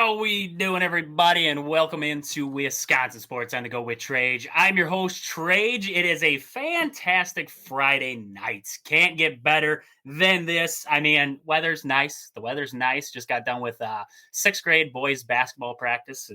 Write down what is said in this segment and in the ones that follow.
How we doing, everybody, and welcome into Wisconsin Sports on the Go with Trage. I'm your host, Trage. It is a fantastic Friday night. Can't get better than this. I mean, weather's nice. The weather's nice. Just got done with sixth grade boys basketball practice.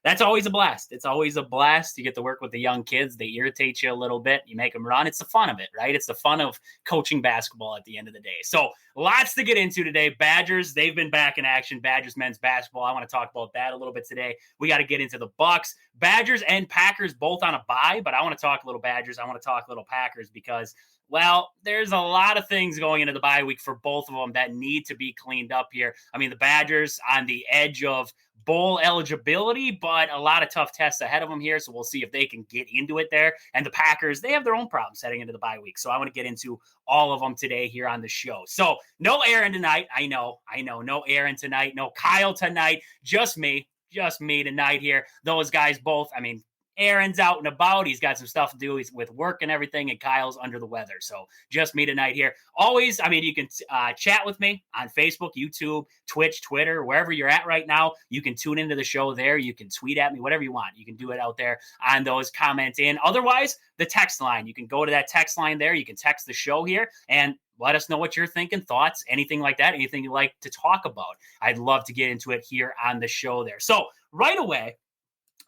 That's always a blast. It's always a blast. You get to work with the young kids. They irritate you a little bit. You make them run. It's the fun of it, right? It's the fun of coaching basketball at the end of the day. So lots to get into today. Badgers, they've been back in action. Badgers men's basketball. I want to talk about that a little bit today. We got to get into the Bucks. Badgers and Packers both on a bye, but I want to talk a little Badgers. I want to talk a little Packers because, well, there's a lot of things going into the bye week for both of them that need to be cleaned up here. I mean, the Badgers on the edge of bowl eligibility, but a lot of tough tests ahead of them here, so we'll see if they can get into it there. And the Packers, they have their own problems heading into the bye week, so I want to get into all of them today here on the show. So no Aaron tonight. I know, no Aaron tonight, no Kyle tonight, just me tonight here. Those guys both, I mean, Aaron's out and about. He's got some stuff to do. He's with work and everything, and Kyle's under the weather. So just me tonight here. Always, I mean, you can chat with me on Facebook, YouTube, Twitch, Twitter, wherever you're at right now. You can tune into the show there. You can tweet at me, whatever you want. You can do it out there on those comments in. Otherwise, the text line. You can go to that text line there. You can text the show here and let us know what you're thinking, thoughts, anything like that, anything you'd like to talk about. I'd love to get into it here on the show there. So right away,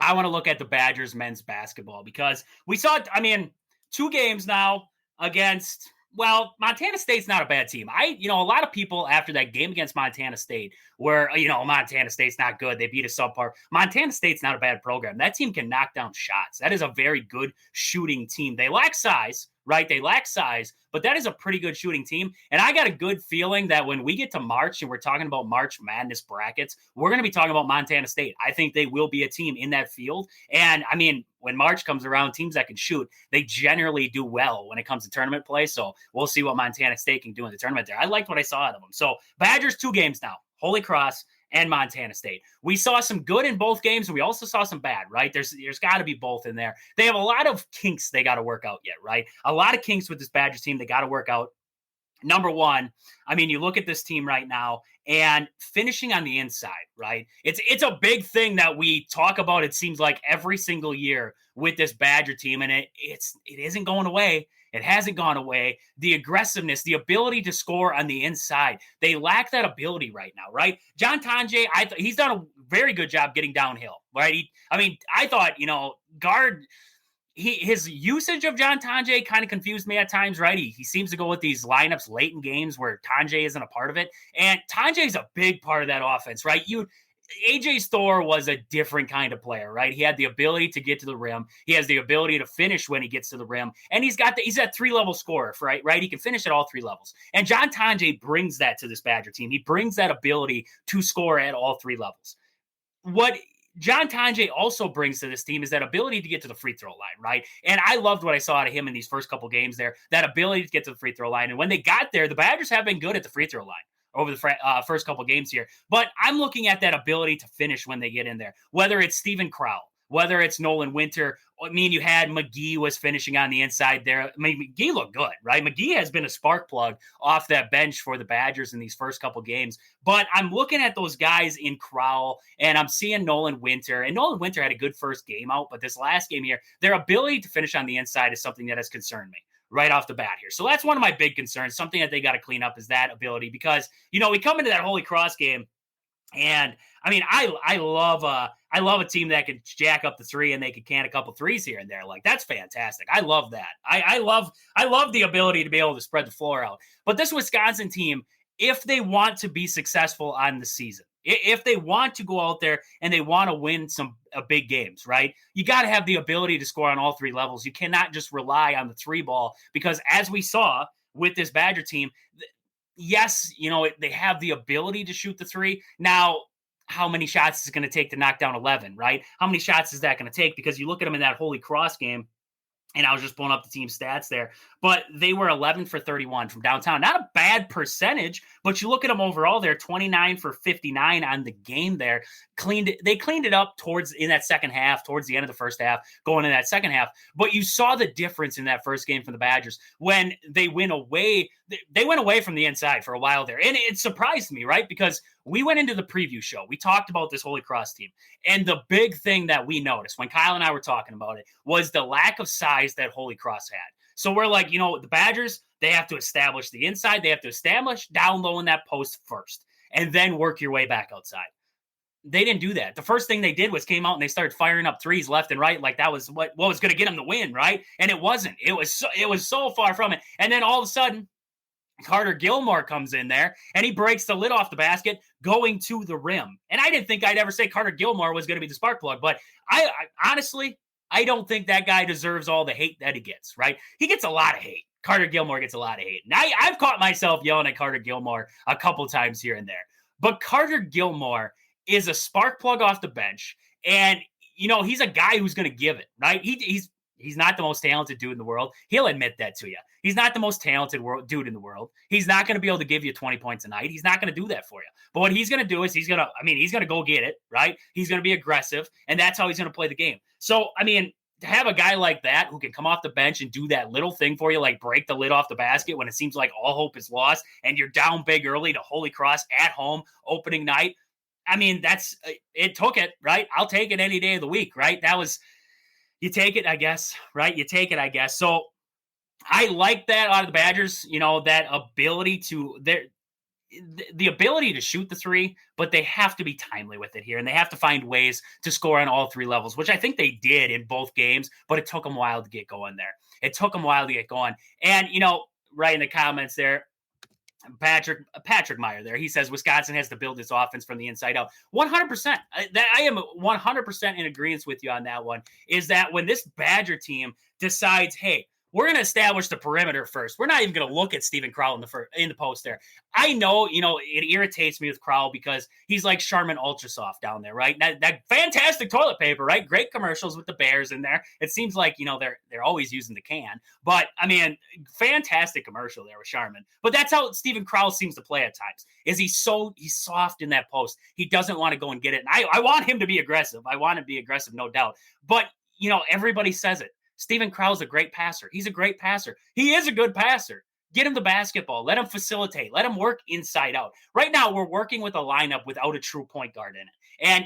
I want to look at the Badgers men's basketball because we saw, I mean, 2 games now against, well, Montana State's not a bad team. A lot of people after that game against Montana State where, Montana State's not good. They beat a subpar. Montana State's not a bad program. That team can knock down shots. That is a very good shooting team. They lack size, right? They lack size, but that is a pretty good shooting team. And I got a good feeling that when we get to March and we're talking about March Madness brackets, we're going to be talking about Montana State. I think they will be a team in that field. And I mean, when March comes around, teams that can shoot, they generally do well when it comes to tournament play. So we'll see what Montana State can do in the tournament there. I liked what I saw out of them. So Badgers 2 games now, Holy Cross and Montana State. We saw some good in both games, and we also saw some bad, right? There's got to be both in there. They have a lot of kinks they got to work out yet, right? A lot of kinks with this Badgers team they got to work out. Number one, I mean, you look at this team right now and finishing on the inside, right? It's a big thing that we talk about, it seems like every single year with this Badger team, and it isn't going away. It hasn't gone away. The aggressiveness, the ability to score on the inside, they lack that ability right now, right? John Tonje, he's done a very good job getting downhill, right? I thought, Gard, his usage of John Tonje kind of confused me at times, right? He seems to go with these lineups late in games where Tonje isn't a part of it. And Tonje is a big part of that offense, right? AJ Storr was a different kind of player, right? He had the ability to get to the rim. He has the ability to finish when he gets to the rim. And he's that 3-level scorer, right? He can finish at all 3 levels. And John Tonje brings that to this Badger team. He brings that ability to score at all 3 levels. What John Tonje also brings to this team is that ability to get to the free throw line, right? And I loved what I saw out of him in these first couple games there, that ability to get to the free throw line. And when they got there, the Badgers have been good at the free throw line over the first couple games here. But I'm looking at that ability to finish when they get in there, whether it's Steven Crowell, whether it's Nolan Winter. I mean, you had McGee was finishing on the inside there. I mean, McGee looked good, right? McGee has been a spark plug off that bench for the Badgers in these first couple games. But I'm looking at those guys in Crowell, and I'm seeing Nolan Winter. And Nolan Winter had a good first game out, but this last game here, their ability to finish on the inside is something that has concerned me right off the bat here. So that's one of my big concerns. Something that they got to clean up is that ability because, we come into that Holy Cross game and I mean, I love a team that can jack up the 3 and they can can a couple threes here and there. Like that's fantastic. I love that. I love the ability to be able to spread the floor out. But this Wisconsin team, if they want to be successful on the season, if they want to go out there and they want to win some big games, right? You got to have the ability to score on all 3 levels. You cannot just rely on the 3 ball because as we saw with this Badger team, yes, they have the ability to shoot the 3. Now, how many shots is it going to take to knock down 11, right? How many shots is that going to take? Because you look at them in that Holy Cross game, and I was just pulling up the team stats there, but they were 11 for 31 from downtown. Not a bad percentage, but you look at them overall, they're 29 for 59 on the game there. They cleaned it up in that second half, towards the end of the first half, going in that second half. But you saw the difference in that first game from the Badgers when they went away. They went away from the inside for a while there. And it surprised me, right? Because we went into the preview show. We talked about this Holy Cross team. And the big thing that we noticed when Kyle and I were talking about it was the lack of size that Holy Cross had. So we're like, the Badgers, they have to establish the inside. They have to establish down low in that post first and then work your way back outside. They didn't do that. The first thing they did was came out and they started firing up threes left and right, like that was what was going to get them the win, right? And it wasn't. It was so far from it. And then all of a sudden, Carter Gilmore comes in there and he breaks the lid off the basket going to the rim. And I didn't think I'd ever say Carter Gilmore was going to be the spark plug, but I honestly, I don't think that guy deserves all the hate that he gets, right? He gets a lot of hate. Carter Gilmore gets a lot of hate. And I've caught myself yelling at Carter Gilmore a couple times here and there. But Carter Gilmore is a spark plug off the bench. And, he's a guy who's going to give it, right? He's not the most talented dude in the world. He'll admit that to you. He's not the most talented dude in the world. He's not going to be able to give you 20 points a night. He's not going to do that for you. But what he's going to do is he's going to go get it, right? He's going to be aggressive, and that's how he's going to play the game. So, to have a guy like that who can come off the bench and do that little thing for you, like break the lid off the basket when it seems like all hope is lost and you're down big early to Holy Cross at home opening night. It took it, right? I'll take it any day of the week, right? You take it, I guess, right? You take it, I guess. So I like that out of the Badgers, that ability the ability to shoot the three, but they have to be timely with it here. And they have to find ways to score on all three levels, which I think they did in both games, but it took them a while to get going there. And, right in the comments there, Patrick Meyer there, he says Wisconsin has to build its offense from the inside out. 100%. I am 100% in agreement with you on that one, is that when this Badger team decides, hey, we're going to establish the perimeter first. We're not even going to look at Steven Crowell in the post there. I know, it irritates me with Crowell because he's like Charmin Ultra Soft down there, right? That fantastic toilet paper, right? Great commercials with the Bears in there. It seems like, they're always using the can. But, fantastic commercial there with Charmin. But that's how Steven Crowell seems to play at times, is he's soft in that post. He doesn't want to go and get it. And I want him to be aggressive. I want him to be aggressive, no doubt. But, everybody says it. Steven Crowell's a great passer. He's a great passer. He is a good passer. Get him the basketball. Let him facilitate. Let him work inside out. Right now, we're working with a lineup without a true point guard in it. And,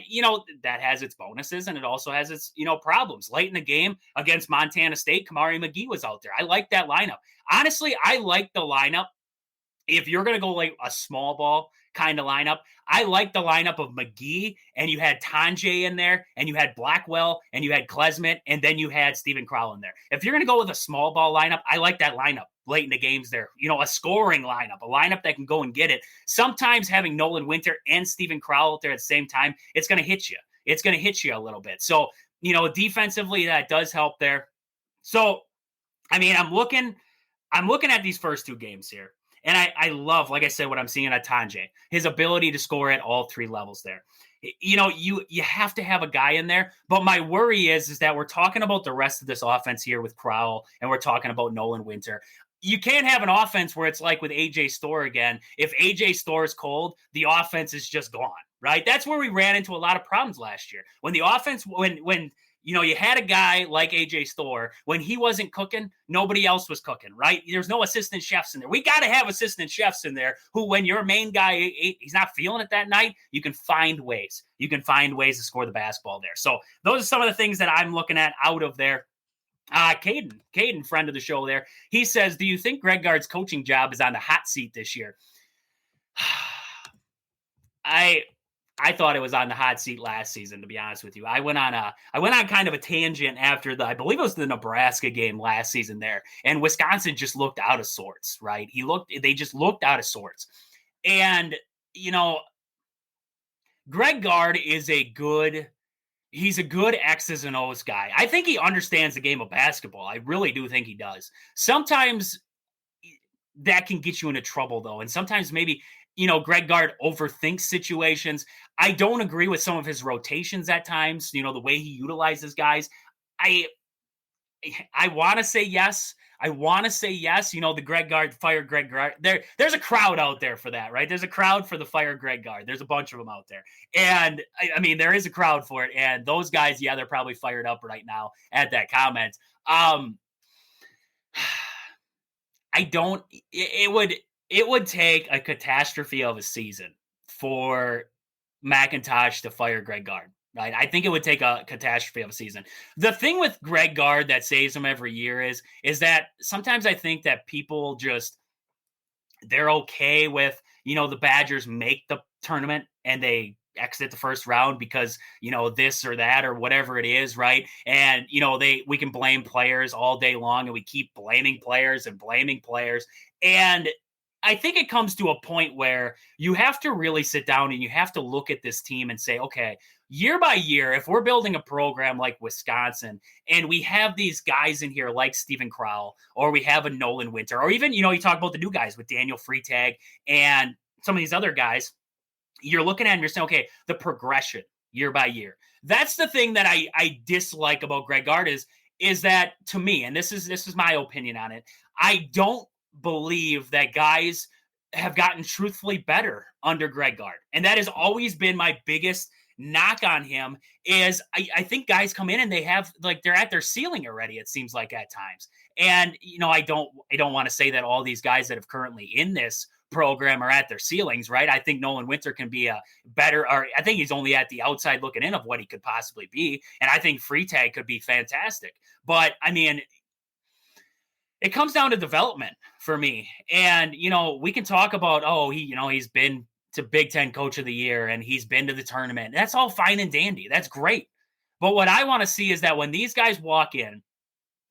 that has its bonuses and it also has its, problems. Late in the game against Montana State, Kamari McGee was out there. I like that lineup. Honestly, I like the lineup. If you're going to go like a small ball kind of lineup, I like the lineup of McGee, and you had Tonje in there, and you had Blackwell, and you had Klesmit, and then you had Steven Crowell in there. If you're going to go with a small ball lineup, I like that lineup late in the games there. A scoring lineup, a lineup that can go and get it. Sometimes having Nolan Winter and Steven Crowell out there at the same time, it's going to hit you. It's going to hit you a little bit. So, defensively, that does help there. So, I'm looking at these first two games here. And I love, like I said, what I'm seeing at Tonje, his ability to score at all three levels there. You have to have a guy in there. But my worry is that we're talking about the rest of this offense here with Crowell, and we're talking about Nolan Winter. You can't have an offense where it's like with AJ Storr again. If AJ Storr is cold, the offense is just gone, right? That's where we ran into a lot of problems last year. When the offense, when you had a guy like AJ Storr, when he wasn't cooking, nobody else was cooking, right? There's no assistant chefs in there. We got to have assistant chefs in there who, when your main guy, he's not feeling it that night, you can find ways. You can find ways to score the basketball there. So those are some of the things that I'm looking at out of there. Caden, friend of the show there, he says, do you think Greg Gard's coaching job is on the hot seat this year? I thought it was on the hot seat last season, to be honest with you. I went on kind of a tangent after I believe it was the Nebraska game last season there, and Wisconsin just looked out of sorts, right? They just looked out of sorts. And, Greg Gard is he's a good X's and O's guy. I think he understands the game of basketball. I really do think he does. Sometimes that can get you into trouble, though. And sometimes maybe, Greg Gard overthinks situations. I don't agree with some of his rotations at times, the way he utilizes guys. I want to say yes. I want to say yes. The Greg Gard, fire Greg Gard. There's a crowd out there for that, right? There's a crowd for the fire Greg Gard. There's a bunch of them out there. And I mean, there is a crowd for it. And those guys, yeah, they're probably fired up right now at that comment. It would take a catastrophe of a season for McIntosh to fire Greg Gard. Right? I think it would take a catastrophe of a season. The thing with Greg Gard that saves him every year is that sometimes I think that people they're okay with, the Badgers make the tournament and they exit the first round because, this or that or whatever it is, right? And, we can blame players all day long and we keep blaming players and blaming players. And I think it comes to a point where you have to really sit down and you have to look at this team and say, okay, year by year, if we're building a program like Wisconsin and we have these guys in here like Stephen Crowell, or we have a Nolan Winter, or even, you talk about the new guys with Daniel Freitag and some of these other guys, you're looking at and you're saying, okay, the progression year by year. That's the thing that I dislike about Greg Gard is that, to me, and this is my opinion on it, I don't believe that guys have gotten truthfully better under Greg Gard. And that has always been my biggest knock on him is I think guys come in and they have they're at their ceiling already, it seems like at times. And, I don't want to say that all these guys that have currently in this program are at their ceilings, right? I think Nolan Winter can be a better, or I think he's only at the outside looking in of what he could possibly be. And I think Freitag could be fantastic. But I mean, it comes down to development for me. And, we can talk about, he's been to Big Ten Coach of the Year and he's been to the tournament. That's all fine and dandy. That's great. But what I want to see is that when these guys walk in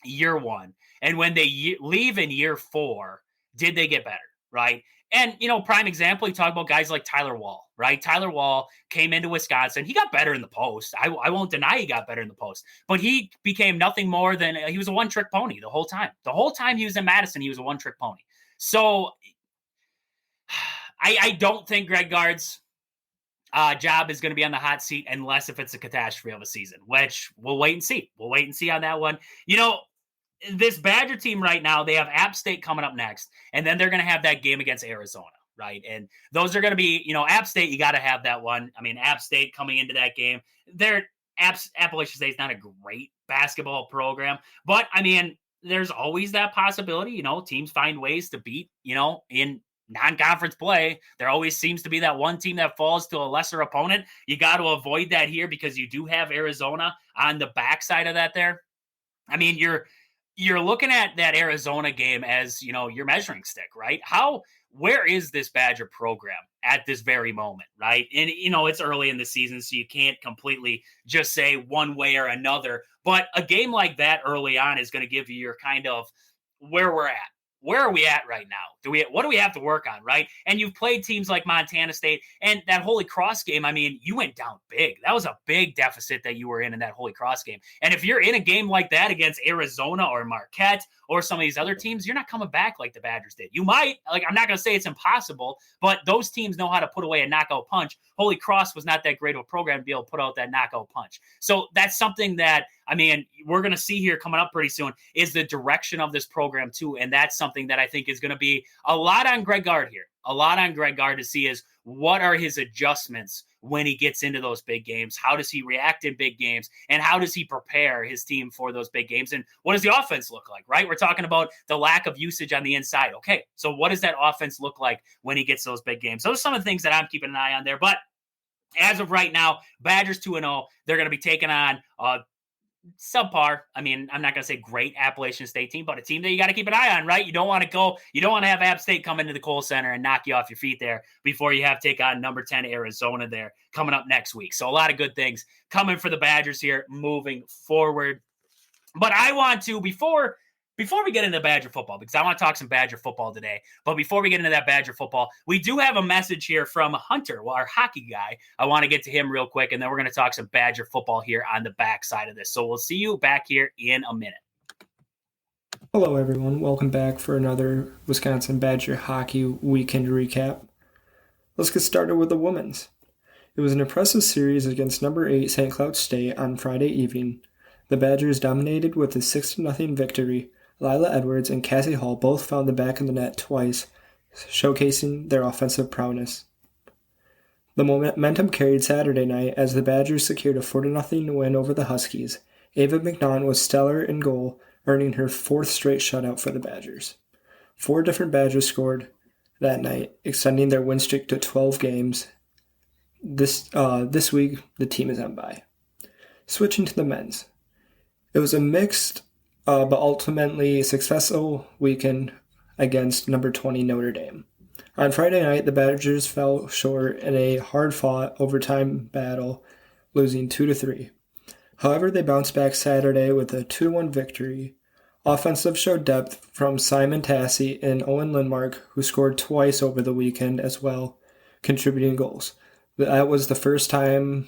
year one and when they leave in year 4, did they get better, right? And, prime example, you talk about guys like Tyler Wall, right? Tyler Wall came into Wisconsin. He got better in the post. I won't deny he got better in the post. But he became nothing more than he was a one-trick pony the whole time. The whole time he was in Madison, he was a one-trick pony. So I don't think Greg Gard's job is going to be on the hot seat unless if it's a catastrophe of a season, which we'll wait and see. We'll wait and see on that one. This Badger team right now, they have App State coming up next, and then they're going to have that game against Arizona, right? And those are going to be, App State, you got to have that one. I mean, App State coming into that game, Appalachian State is not a great basketball program, but I mean, there's always that possibility, teams find ways to beat, in non-conference play. There always seems to be that one team that falls to a lesser opponent. You got to avoid that here because you do have Arizona on the backside of that there. I mean, you're looking at that Arizona game as, your measuring stick, right? Where is this Badger program at this very moment, right? And, it's early in the season, so you can't completely just say one way or another. But a game like that early on is going to give you your kind of where we're at. Where are we at right now? What do we have to work on, right? And you've played teams like Montana State and that Holy Cross game. I mean, you went down big. That was a big deficit that you were in that Holy Cross game. And if you're in a game like that against Arizona or Marquette or some of these other teams, you're not coming back like the Badgers did. You might, I'm not going to say it's impossible, but those teams know how to put away a knockout punch. Holy Cross was not that great of a program to be able to put out that knockout punch. So that's something that, I mean, we're going to see here coming up pretty soon is the direction of this program too. And that's something that I think is going to be a lot on Greg Gard here. A lot on Greg Gard to see is what are his adjustments when he gets into those big games? How does he react in big games? And how does he prepare his team for those big games? And what does the offense look like, right? We're talking about the lack of usage on the inside. Okay, so what does that offense look like when he gets those big games? Those are some of the things that I'm keeping an eye on there. But as of right now, Badgers 2-0. They're going to be taking on subpar. I mean, I'm not going to say great Appalachian State team, but a team that you got to keep an eye on, right? You don't want to have App State come into the Kohl Center and knock you off your feet there before you have to take on number 10 Arizona there coming up next week. So a lot of good things coming for the Badgers here moving forward. But I want to, before we get into Badger football, because I want to talk some Badger football today, but before we get into that Badger football, we do have a message here from Hunter, our hockey guy. I want to get to him real quick, and then we're going to talk some Badger football here on the backside of this. So we'll see you back here in a minute. Hello, everyone. Welcome back for another Wisconsin Badger hockey weekend recap. Let's get started with the women's. It was an impressive series against number 8 St. Cloud State on Friday evening. The Badgers dominated with a 6-0 victory, Lila Edwards and Cassie Hall both found the back of the net twice, showcasing their offensive prowess. The momentum carried Saturday night as the Badgers secured a 4-0 win over the Huskies. Ava McNaughton was stellar in goal, earning her 4th straight shutout for the Badgers. 4 different Badgers scored that night, extending their win streak to 12 games. This week, the team is on bye. Switching to the men's. It was a mixed but ultimately successful weekend against number 20 Notre Dame. On Friday night, the Badgers fell short in a hard-fought overtime battle, losing 2-3. However, they bounced back Saturday with a 2-1 victory. Offensive showed depth from Simon Tassi and Owen Lindmark, who scored twice over the weekend as well, contributing goals. That was the first time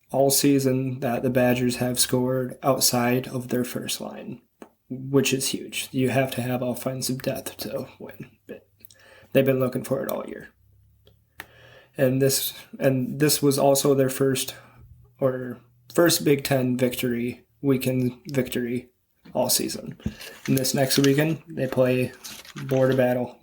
all season that the Badgers have scored outside of their first line, which is huge. You have to have offensive depth to win. They've been looking for it all year. And this was also their first Big Ten weekend victory all season. And this next weekend, they play Border Battle.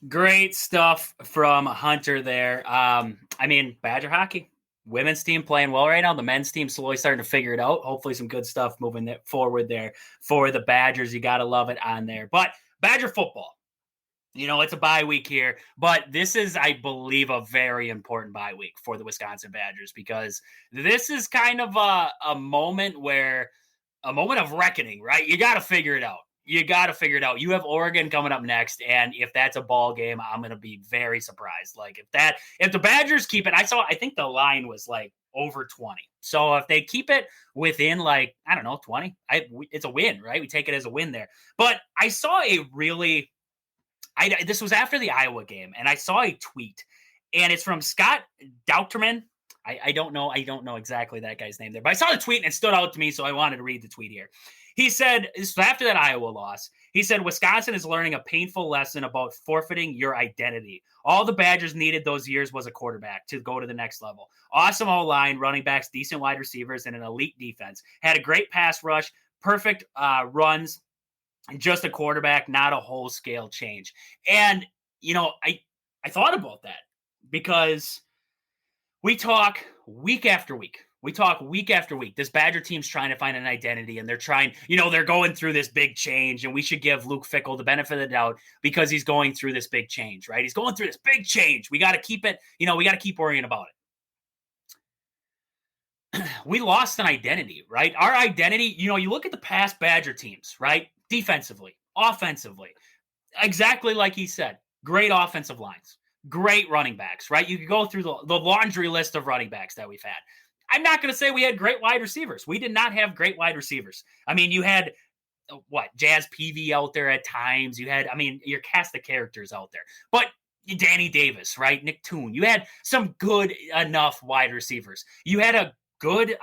Great stuff from Hunter there. Badger hockey. Women's team playing well right now. The men's team slowly starting to figure it out. Hopefully some good stuff moving forward there for the Badgers. You got to love it on there. But Badger football, it's a bye week here. But this is, I believe, a very important bye week for the Wisconsin Badgers because this is kind of a moment of reckoning, right? You got to figure it out. You You have Oregon coming up next, and if that's a ball game, I'm going to be very surprised. Like if the Badgers keep it, I think the line was like over 20. So if they keep it within 20, it's a win, right? We take it as a win there. But I saw this was after the Iowa game, and I saw a tweet, and it's from Scott Dauterman. I don't know exactly that guy's name there, but I saw the tweet and it stood out to me, so I wanted to read the tweet here. He said, after that Iowa loss, he said, Wisconsin is learning a painful lesson about forfeiting your identity. All the Badgers needed those years was a quarterback to go to the next level. Awesome O-line, running backs, decent wide receivers, and an elite defense. Had a great pass rush, perfect runs, just a quarterback, not a whole-scale change. And, I thought about that because we talk week after week. This Badger team's trying to find an identity, and they're trying, they're going through this big change, and we should give Luke Fickle the benefit of the doubt because he's going through this big change, right? He's going through this big change. We got to keep it, we got to keep worrying about it. We lost an identity, right? Our identity, you look at the past Badger teams, right? Defensively, offensively, exactly like he said, great offensive lines, great running backs, right? You could go through the laundry list of running backs that we've had. I'm not going to say we had great wide receivers. We did not have great wide receivers. You had, Jazz Peavy out there at times. You had, your cast of characters out there. But Danny Davis, right? Nick Toon. You had some good enough wide receivers. You had good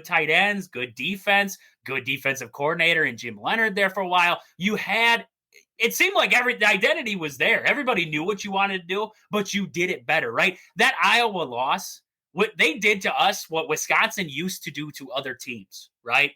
tight ends, good defense, good defensive coordinator and Jim Leonard there for a while. It seemed like the identity was there. Everybody knew what you wanted to do, but you did it better, right? That Iowa loss, what they did to us, what Wisconsin used to do to other teams, right?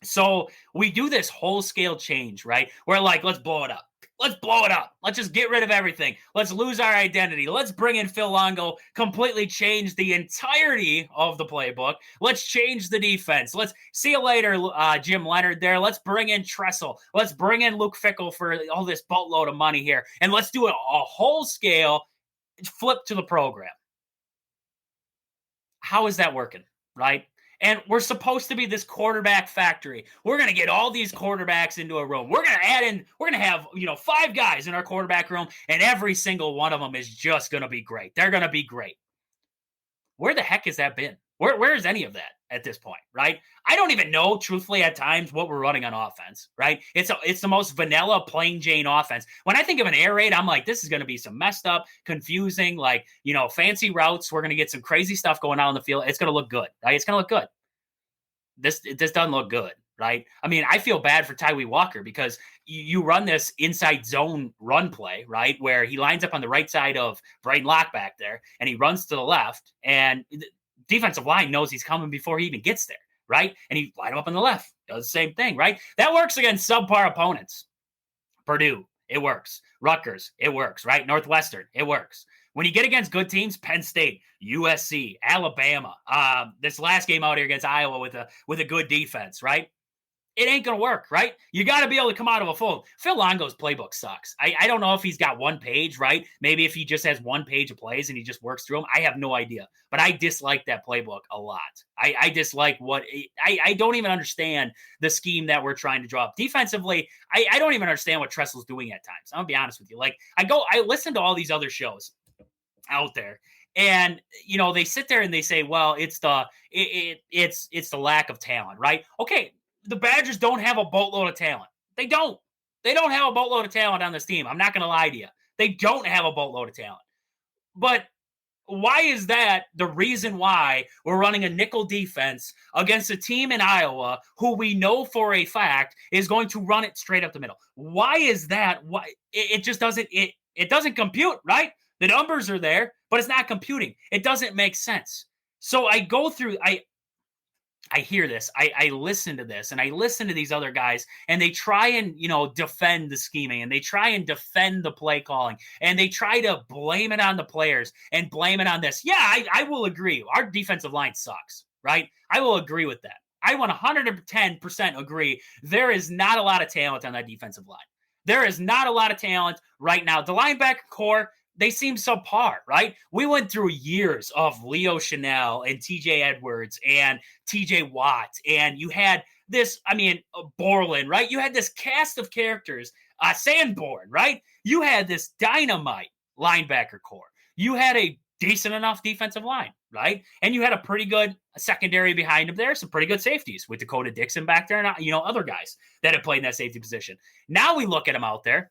So we do this whole scale change, right? We're like, let's blow it up. Let's just get rid of everything. Let's lose our identity. Let's bring in Phil Longo, completely change the entirety of the playbook. Let's change the defense. Let's see you later, Jim Leonard there. Let's bring in Tressel. Let's bring in Luke Fickle for all this boatload of money here. And let's do a whole scale flip to the program. How is that working, right? And we're supposed to be this quarterback factory. We're going to get all these quarterbacks into a room. We're going to have, 5 guys in our quarterback room, and every single one of them is just going to be great. They're going to be great. Where the heck has that been? Where is any of that at this point, right? I don't even know, truthfully, at times what we're running on offense, right? It's the most vanilla, plain Jane offense. When I think of an air raid, I'm like, this is going to be some messed up, confusing, fancy routes. We're going to get some crazy stuff going on in the field. It's going to look good, right? It's going to look good. This doesn't look good, right? I feel bad for Tyree Walker because you run this inside zone run play, right, where he lines up on the right side of Braden Locke back there, and he runs to the left, and defensive line knows he's coming before he even gets there, right? And he line him up on the left, does the same thing, right? That works against subpar opponents. Purdue, it works. Rutgers, it works, right? Northwestern, it works. When you get against good teams, Penn State, USC, Alabama, this last game out here against Iowa with a good defense, right? It ain't going to work, right? You got to be able to come out of a fold. Phil Longo's playbook sucks. I don't know if he's got one page, right? Maybe if he just has one page of plays and he just works through them. I have no idea. But I dislike that playbook a lot. I dislike I don't even understand the scheme that we're trying to draw up. Defensively, I don't even understand what Tressel's doing at times. I'm going to be honest with you. Like, I listen to all these other shows out there. And, they sit there and they say, well, it's the lack of talent, right? Okay. The Badgers don't have a boatload of talent. They don't. They don't have a boatload of talent on this team. I'm not going to lie to you. They don't have a boatload of talent. But why is that the reason why we're running a nickel defense against a team in Iowa who we know for a fact is going to run it straight up the middle? Why is that? Why it just doesn't it doesn't compute, right? The numbers are there, but it's not computing. It doesn't make sense. So I go through I hear this, I listen to this, and I listen to these other guys, and they try and, defend the scheming, and they try and defend the play calling, and they try to blame it on the players and blame it on this. Yeah, I will agree. Our defensive line sucks, right? I will agree with that. I 110% agree. There is not a lot of talent on that defensive line. There is not a lot of talent right now. The linebacker core, they seem subpar, right? We went through years of Leo Chanel and TJ Edwards and TJ Watt, and you had this, Borland, right? You had this cast of characters, Sanborn, right? You had this dynamite linebacker core. You had a decent enough defensive line, right? And you had a pretty good secondary behind him there, some pretty good safeties with Dakota Dixon back there and, other guys that have played in that safety position. Now we look at him out there.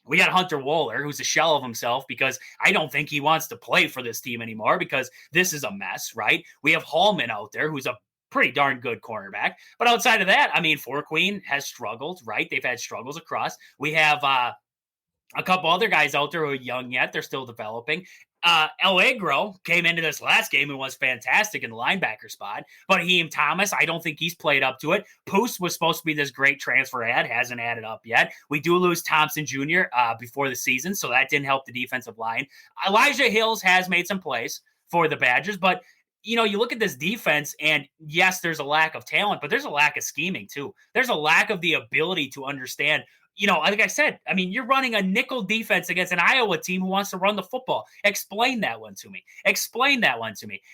We got Hunter Wohler, who's a shell of himself because I don't think he wants to play for this team anymore because this is a mess, right? We have Hallman out there, who's a pretty darn good cornerback. But outside of that, Forqueen has struggled, right? They've had struggles across. We have a couple other guys out there who are young yet. They're still developing. El Agro came into this last game and was fantastic in the linebacker spot. But Heem Thomas, I don't think he's played up to it. Poose was supposed to be this great transfer ad, hasn't added up yet. We do lose Thompson Jr. Before the season, so that didn't help the defensive line. Elijah Hills has made some plays for the Badgers, but you look at this defense, and yes, there's a lack of talent, but there's a lack of scheming too. There's a lack of the ability to understand. Like I said, you're running a nickel defense against an Iowa team who wants to run the football. Explain that one to me.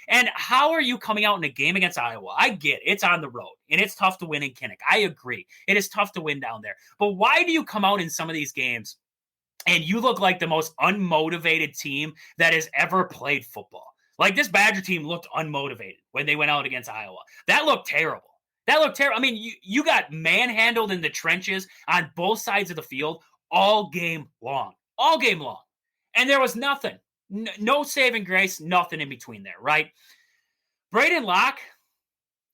And how are you coming out in a game against Iowa? I get it. It's on the road, and it's tough to win in Kinnick. I agree. It is tough to win down there. But why do you come out in some of these games and you look like the most unmotivated team that has ever played football? Like, this Badger team looked unmotivated when they went out against Iowa. That looked terrible. You got manhandled in the trenches on both sides of the field all game long. And there was nothing. No saving grace, nothing in between there, right? Braden Locke,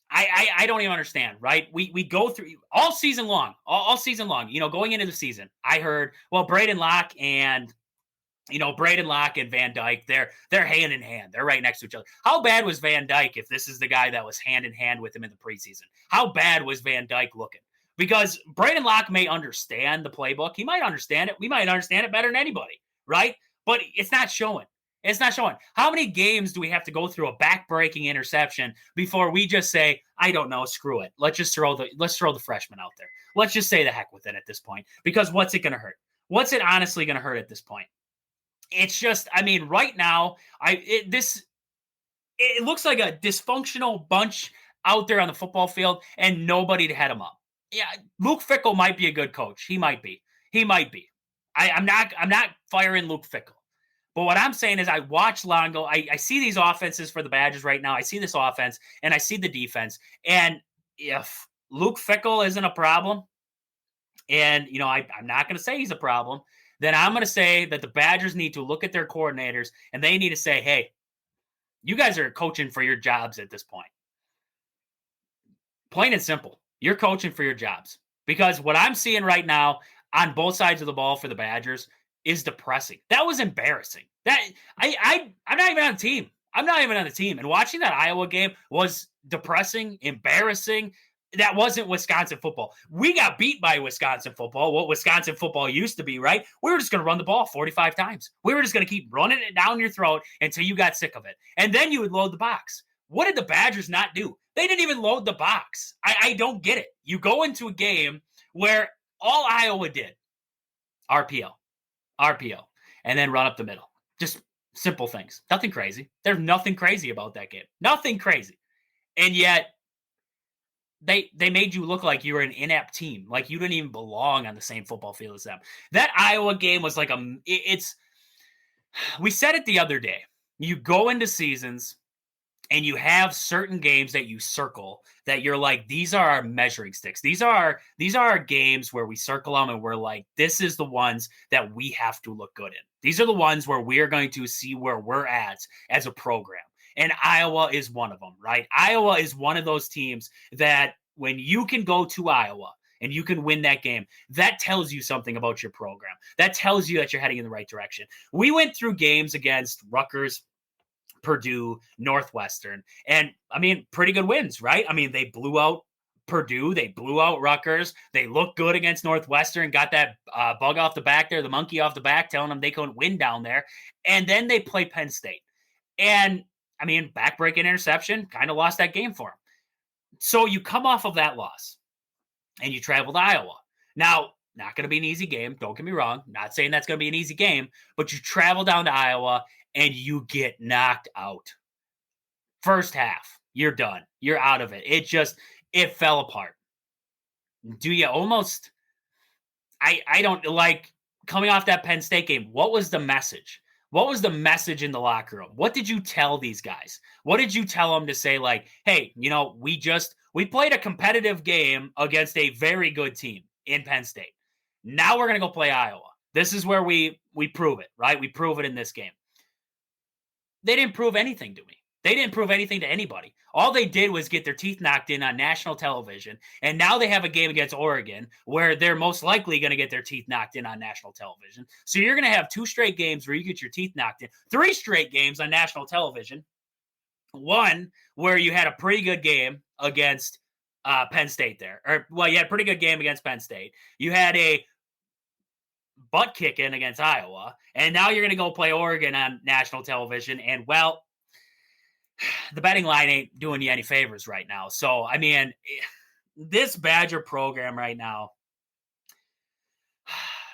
I don't even understand, right? We go through all season long, going into the season. I heard, well, Braden Locke and Van Dyke, they're hand in hand. They're right next to each other. How bad was Van Dyke if this is the guy that was hand in hand with him in the preseason? How bad was Van Dyke looking? Because Braden Locke may understand the playbook. He might understand it. We might understand it better than anybody, right? But it's not showing. How many games do we have to go through a back-breaking interception before we just say, I don't know, screw it. Let's throw the freshman out there. Let's just say the heck with it at this point. Because what's it going to hurt? What's it honestly going to hurt at this point? It's just, right now, it looks like a dysfunctional bunch out there on the football field and nobody to head them up. Yeah, Luke Fickle might be a good coach. He might be. I'm not firing Luke Fickle. But what I'm saying is I watch Longo. I see these offenses for the Badgers right now. I see this offense and I see the defense. And if Luke Fickle isn't a problem, and, I'm not going to say he's a problem, then I'm going to say that the Badgers need to look at their coordinators and they need to say, hey, you guys are coaching for your jobs at this point. Plain and simple. You're coaching for your jobs. Because what I'm seeing right now on both sides of the ball for the Badgers is depressing. That was embarrassing. I'm not even on the team. I'm not even on the team. And watching that Iowa game was depressing, embarrassing. That wasn't Wisconsin football. We got beat by Wisconsin football, what Wisconsin football used to be, right? We were just going to run the ball 45 times. We were just going to keep running it down your throat until you got sick of it. And then you would load the box. What did the Badgers not do? They didn't even load the box. I don't get it. You go into a game where all Iowa did, RPO, and then run up the middle. Just simple things. Nothing crazy. There's nothing crazy about that game. Nothing crazy. And yet, they made you look like you were an inept team, like you didn't even belong on the same football field as them. That Iowa game was like we said it the other day. You go into seasons and you have certain games that you circle that you're like, these are our measuring sticks. These are our games where we circle them and we're like, this is the ones that we have to look good in. These are the ones where we're going to see where we're at as a program. And Iowa is one of them, right? Iowa is one of those teams that when you can go to Iowa and you can win that game, that tells you something about your program. That tells you that you're heading in the right direction. We went through games against Rutgers, Purdue, Northwestern, and I mean, pretty good wins, right? I mean, they blew out Purdue, they blew out Rutgers, they looked good against Northwestern, got that bug off the back there, the monkey off the back, telling them they couldn't win down there. And then they play Penn State. And I mean, backbreaking interception, kind of lost that game for him. So you come off of that loss and you travel to Iowa. Now, not going to be an easy game. Don't get me wrong. Not saying that's going to be an easy game, but you travel down to Iowa and you get knocked out. First half, you're done. You're out of it. It fell apart. Do you almost, I don't like coming off that Penn State game. What was the message? What was the message in the locker room? What did you tell these guys? What did you tell them to say, like, hey, we played a competitive game against a very good team in Penn State. Now we're going to go play Iowa. This is where we prove it, right? We prove it in this game. They didn't prove anything to me. They didn't prove anything to anybody. All they did was get their teeth knocked in on national television, and now they have a game against Oregon where they're most likely going to get their teeth knocked in on national television. So you're going to have 2 straight games where you get your teeth knocked in, 3 straight games on national television, one where you had a pretty good game against Penn State there. You had a pretty good game against Penn State. You had a butt kicking against Iowa, and now you're going to go play Oregon on national television, and well, the betting line ain't doing you any favors right now. So, I mean, this Badger program right now,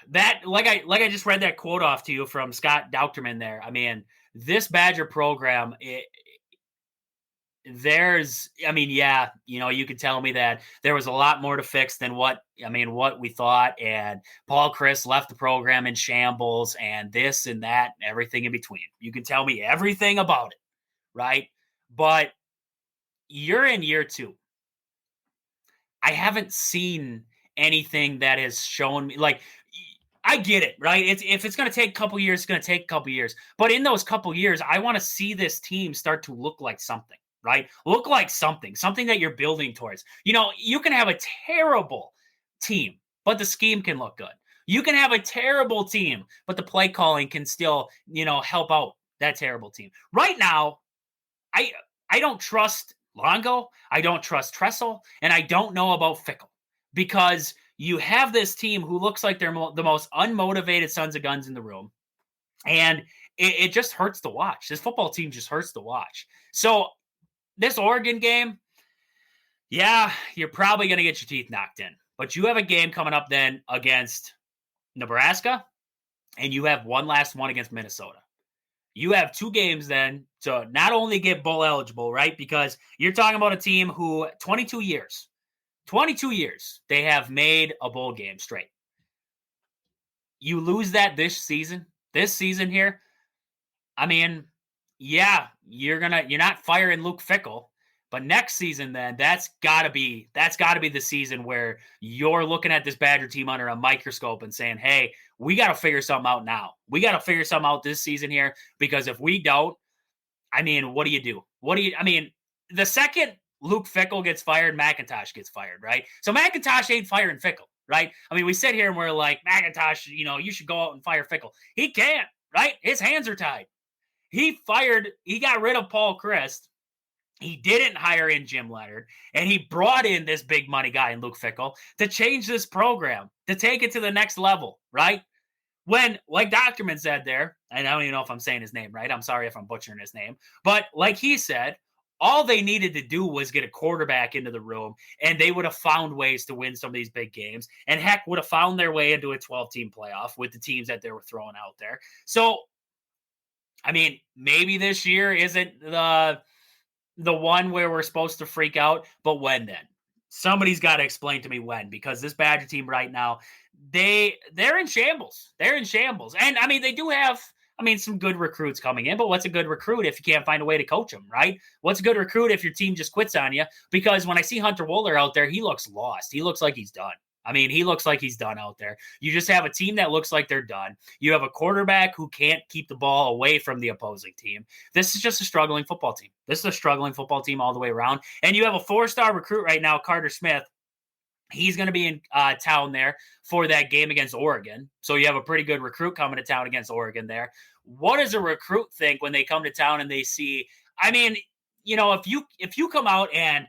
that like I just read that quote off to you from Scott Dauchterman there. I mean, this Badger program, you could tell me that there was a lot more to fix than what we thought. And Paul Chryst left the program in shambles and this and that and everything in between. You can tell me everything about it, right? But you're in year 2. I haven't seen anything that has shown me, like, I get it, right? If it's going to take a couple years, it's going to take a couple years. But in those couple years, I want to see this team start to look like something, right? Look like something that you're building towards. You can have a terrible team, but the scheme can look good. You can have a terrible team, but the play calling can still, help out that terrible team. Right now, I don't trust Longo, I don't trust Tressel, and I don't know about Fickle, because you have this team who looks like they're the most unmotivated sons of guns in the room, and it just hurts to watch. This football team just hurts to watch. So this Oregon game, yeah, you're probably going to get your teeth knocked in, but you have a game coming up then against Nebraska, and you have one last one against Minnesota. You have 2 games then to not only get bowl eligible, right? Because you're talking about a team who 22 years, they have made a bowl game straight. You lose that this season here. I mean, yeah, you're not firing Luke Fickle, but next season then that's gotta be the season where you're looking at this Badger team under a microscope and saying, hey, we got to figure something out now. We got to figure something out this season here, because if we don't, I mean, what do you do? The second Luke Fickle gets fired, McIntosh gets fired, right? So McIntosh ain't firing Fickle, right? I mean, we sit here and we're like, McIntosh, you should go out and fire Fickle. He can't, right? His hands are tied. He got rid of Paul Chryst. He didn't hire in Jim Leonard, and he brought in this big money guy in Luke Fickle to change this program, to take it to the next level, right? When, like Doctorman said there, and I don't even know if I'm saying his name right. I'm sorry if I'm butchering his name. But like he said, all they needed to do was get a quarterback into the room, and they would have found ways to win some of these big games, and heck, would have found their way into a 12-team playoff with the teams that they were throwing out there. So, I mean, maybe this year isn't the one where we're supposed to freak out, but when then? Somebody's got to explain to me when, because this Badger team right now, they're in shambles. They're in shambles. And I mean, they do have, some good recruits coming in, but what's a good recruit if you can't find a way to coach them, right? What's a good recruit if your team just quits on you? Because when I see Hunter Wohler out there, he looks lost. He looks like he's done. He looks like he's done out there. You just have a team that looks like they're done. You have a quarterback who can't keep the ball away from the opposing team. This is just a struggling football team. This is a struggling football team all the way around. And you have a 4-star recruit right now, Carter Smith. He's going to be in town there for that game against Oregon. So you have a pretty good recruit coming to town against Oregon there. What does a recruit think when they come to town and they see, if you come out and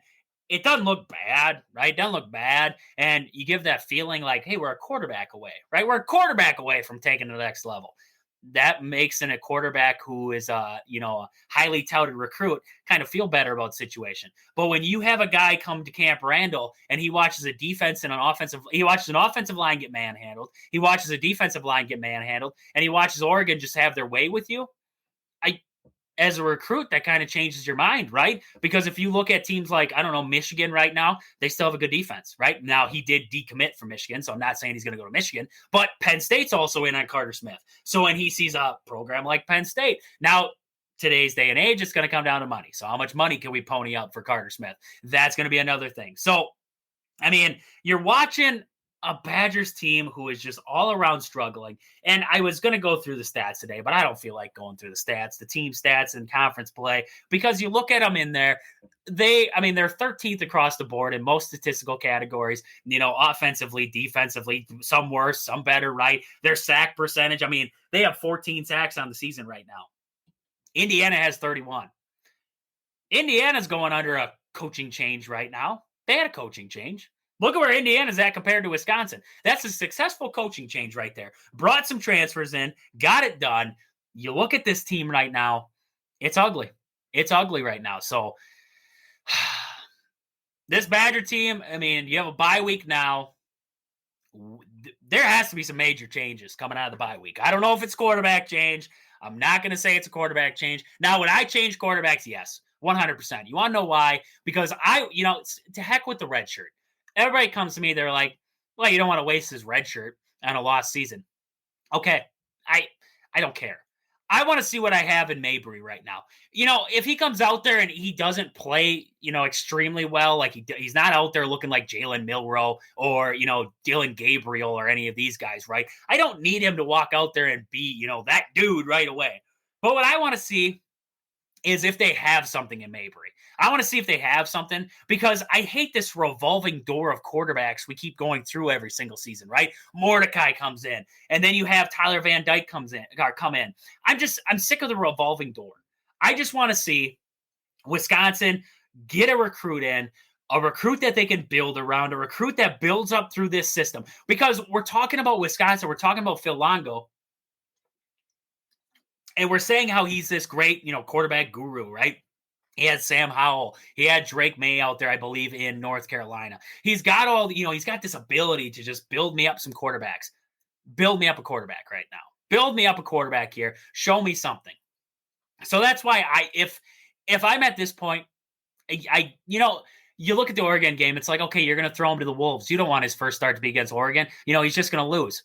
it doesn't look bad, right? It doesn't look bad. And you give that feeling like, hey, we're a quarterback away, right? We're a quarterback away from taking the next level. That makes a quarterback who is a highly touted recruit kind of feel better about the situation. But when you have a guy come to Camp Randall and he watches a defense and he watches an offensive line get manhandled, he watches a defensive line get manhandled, and he watches Oregon just have their way with you, as a recruit, that kind of changes your mind, right? Because if you look at teams like, Michigan right now, they still have a good defense, right? Now, he did decommit from Michigan, so I'm not saying he's going to go to Michigan, but Penn State's also in on Carter Smith. So when he sees a program like Penn State, now, today's day and age, it's going to come down to money. So how much money can we pony up for Carter Smith? That's going to be another thing. So, you're watching a Badgers team who is just all around struggling. And I was going to go through the stats today, but I don't feel like going through the stats, the team stats and conference play, because you look at them in there, they're 13th across the board in most statistical categories, offensively, defensively, some worse, some better, right? Their sack percentage, they have 14 sacks on the season right now. Indiana has 31. Indiana's going under a coaching change right now. They had a coaching change. Look at where Indiana's at compared to Wisconsin. That's a successful coaching change right there. Brought some transfers in, got it done. You look at this team right now, it's ugly. It's ugly right now. So this Badger team, you have a bye week now. There has to be some major changes coming out of the bye week. I don't know if it's quarterback change. I'm not going to say it's a quarterback change. Now, would I change quarterbacks? Yes, 100%. You want to know why? Because to heck with the red shirt. Everybody comes to me, they're like, well, you don't want to waste his red shirt on a lost season. Okay, I don't care. I want to see what I have in Mabry right now. If he comes out there and he doesn't play, extremely well, like he's not out there looking like Jalen Milroe or, Dylan Gabriel or any of these guys, right? I don't need him to walk out there and be, that dude right away. But what I want to see is if they have something in Mabry. I want to see if they have something, because I hate this revolving door of quarterbacks we keep going through every single season, right? Mordecai comes in, and then you have Tyler Van Dyke come in. I'm sick of the revolving door. I just want to see Wisconsin get a recruit in, a recruit that they can build around, a recruit that builds up through this system. Because we're talking about Wisconsin, we're talking about Phil Longo, and we're saying how he's this great, quarterback guru, right? He had Sam Howell. He had Drake May out there, I believe, in North Carolina. He's got he's got this ability to just build me up some quarterbacks. Build me up a quarterback right now. Build me up a quarterback here. Show me something. So that's why if I'm at this point, you look at the Oregon game, it's like, okay, you're going to throw him to the Wolves. You don't want his first start to be against Oregon. He's just going to lose.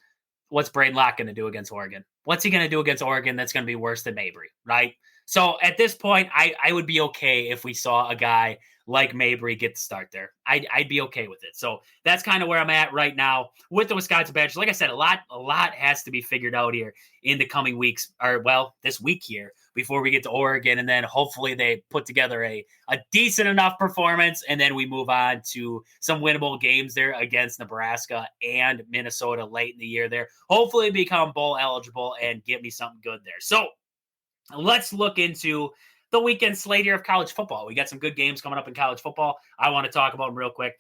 What's Braden Locke going to do against Oregon? What's he going to do against Oregon that's going to be worse than Mabry, right? So at this point, I would be okay if we saw a guy like Mabry get the start there. I'd be okay with it. So that's kind of where I'm at right now with the Wisconsin Badgers. Like I said, a lot has to be figured out here in the coming weeks, or this week here, before we get to Oregon, and then hopefully they put together a decent enough performance, and then we move on to some winnable games there against Nebraska and Minnesota late in the year there. Hopefully become bowl eligible and get me something good there. So let's look into the weekend slate here of college football. We got some good games coming up in college football. I want to talk about them real quick.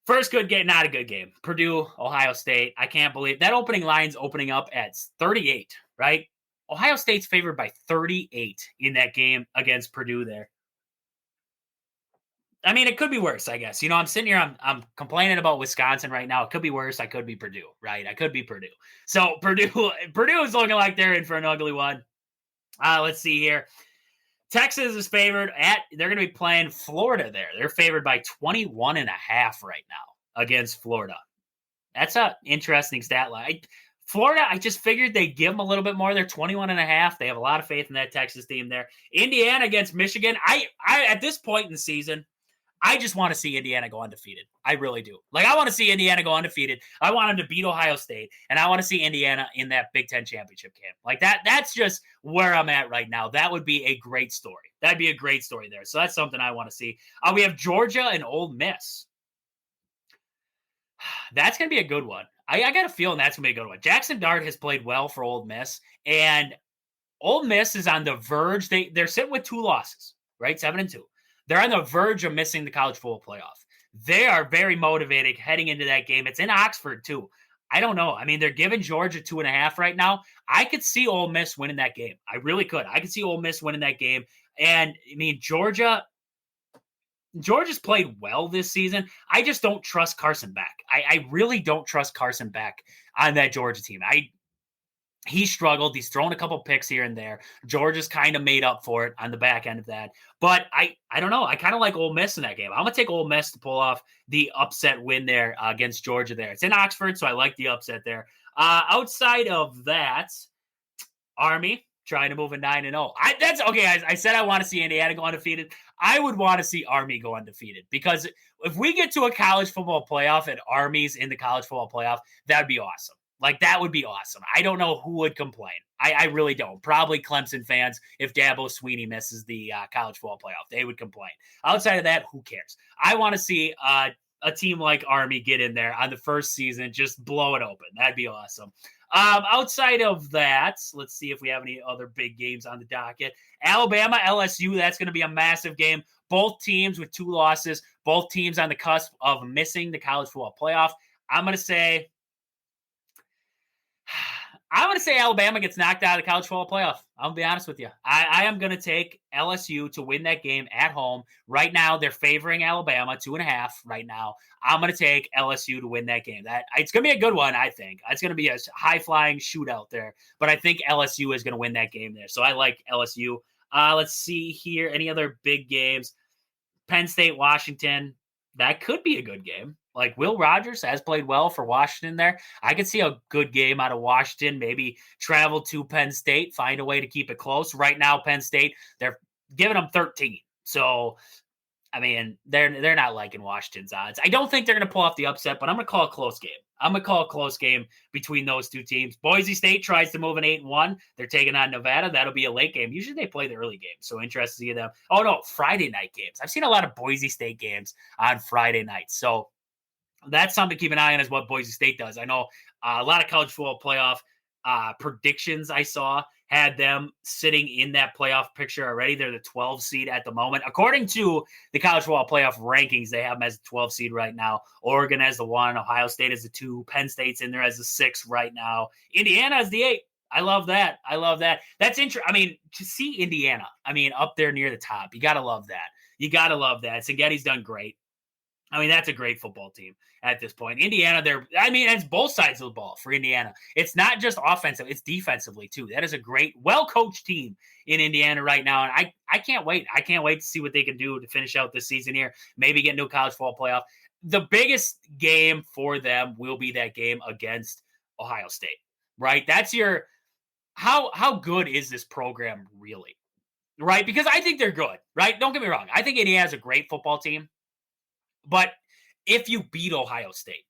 First good game, not a good game. Purdue, Ohio State. I can't believe that opening line's opening up at 38, right? Ohio State's favored by 38 in that game against Purdue there. I mean, it could be worse, I guess. I'm sitting here, I'm complaining about Wisconsin right now. It could be worse. I could be Purdue, right? I could be Purdue. So Purdue is looking like they're in for an ugly one. Let's see here. Texas is favored they're going to be playing Florida there. They're favored by 21.5 right now against Florida. That's an interesting stat line. Florida, I just figured they'd give them a little bit more. They're 21.5. They have a lot of faith in that Texas team there. Indiana against Michigan. I at this point in the season, I just want to see Indiana go undefeated. I really do. I want to see Indiana go undefeated. I want them to beat Ohio State, and I want to see Indiana in that Big Ten championship game. That's just where I'm at right now. That would be a great story. That'd be a great story there. So that's something I want to see. We have Georgia and Ole Miss. That's going to be a good one. I got a feeling that's going to be a good one. Jackson Dart has played well for Ole Miss, and Ole Miss is on the verge. They're sitting with 2 losses, right? 7-2. They're on the verge of missing the college football playoff. They are very motivated heading into that game. It's in Oxford, too. I don't know. I mean, they're giving Georgia 2.5 right now. I could see Ole Miss winning that game. I really could. I could see Ole Miss winning that game. And, I mean, Georgia's played well this season. I just don't trust Carson Beck. I really don't trust Carson Beck on that Georgia team. He struggled. He's thrown a couple picks here and there. Georgia's kind of made up for it on the back end of that. But I don't know. I kind of like Ole Miss in that game. I'm going to take Ole Miss to pull off the upset win there against Georgia there. It's in Oxford, so I like the upset there. Outside of that, Army trying to move a 9-0. That's okay, guys. I said I want to see Indiana go undefeated. I would want to see Army go undefeated because if we get to a college football playoff and Army's in the college football playoff, that'd be awesome. That would be awesome. I don't know who would complain. I really don't. Probably Clemson fans if Dabo Swinney misses the college football playoff. They would complain. Outside of that, who cares? I want to see a team like Army get in there on the first season, just blow it open. That'd be awesome. Outside of that, let's see if we have any other big games on the docket. Alabama, LSU, that's going to be a massive game. Both teams with 2 losses. Both teams on the cusp of missing the college football playoff. I'm going to say Alabama gets knocked out of the college football playoff. I'll be honest with you. I am going to take LSU to win that game at home. Right now, they're favoring Alabama 2.5 right now. I'm going to take LSU to win that game. It's going to be a good one, I think. It's going to be a high-flying shootout there. But I think LSU is going to win that game there. So I like LSU. Let's see here. Any other big games? Penn State, Washington. That could be a good game. Will Rogers has played well for Washington there. I could see a good game out of Washington, maybe travel to Penn State, find a way to keep it close. Right now, Penn State, they're giving them 13. So, I mean, they're not liking Washington's odds. I don't think they're going to pull off the upset, but I'm going to call a close game. I'm going to call a close game between those 2 teams. Boise State tries to move an 8-1. They're taking on Nevada. That'll be a late game. Usually they play the early game, so interested to see them. Oh, no, Friday night games. I've seen a lot of Boise State games on Friday nights. So, that's something to keep an eye on is what Boise State does. I know a lot of college football playoff predictions I saw had them sitting in that playoff picture already. They're the 12 seed at the moment. According to the college football playoff rankings, they have them as the 12 seed right now. Oregon as the 1, Ohio State as the 2, Penn State's in there as the 6 right now. Indiana as the 8. I love that. That's interesting. I mean, to see Indiana, up there near the top, you got to love that. Singetti's done great. That's a great football team at this point. Indiana, it's both sides of the ball for Indiana. It's not just offensive, it's defensively too. That is a great, well-coached team in Indiana right now. And I can't wait. I can't wait to see what they can do to finish out this season here. Maybe get into a college football playoff. The biggest game for them will be that game against Ohio State, right? That's how good is this program really, right? Because I think they're good, right? Don't get me wrong. I think Indiana has a great football team. But if you beat Ohio State,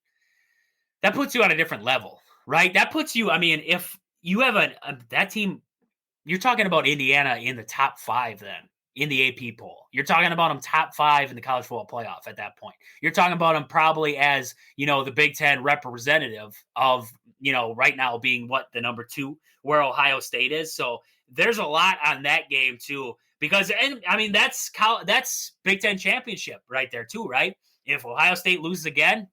that puts you on a different level, right? That puts you, if you have that team, you're talking about Indiana in the top 5 then in the AP poll. You're talking about them top 5 in the college football playoff at that point. You're talking about them probably as, the Big Ten representative of, right now being the number 2 where Ohio State is. So there's a lot on that game too, because, and I mean, that's Big Ten championship right there too, right? If Ohio State loses again,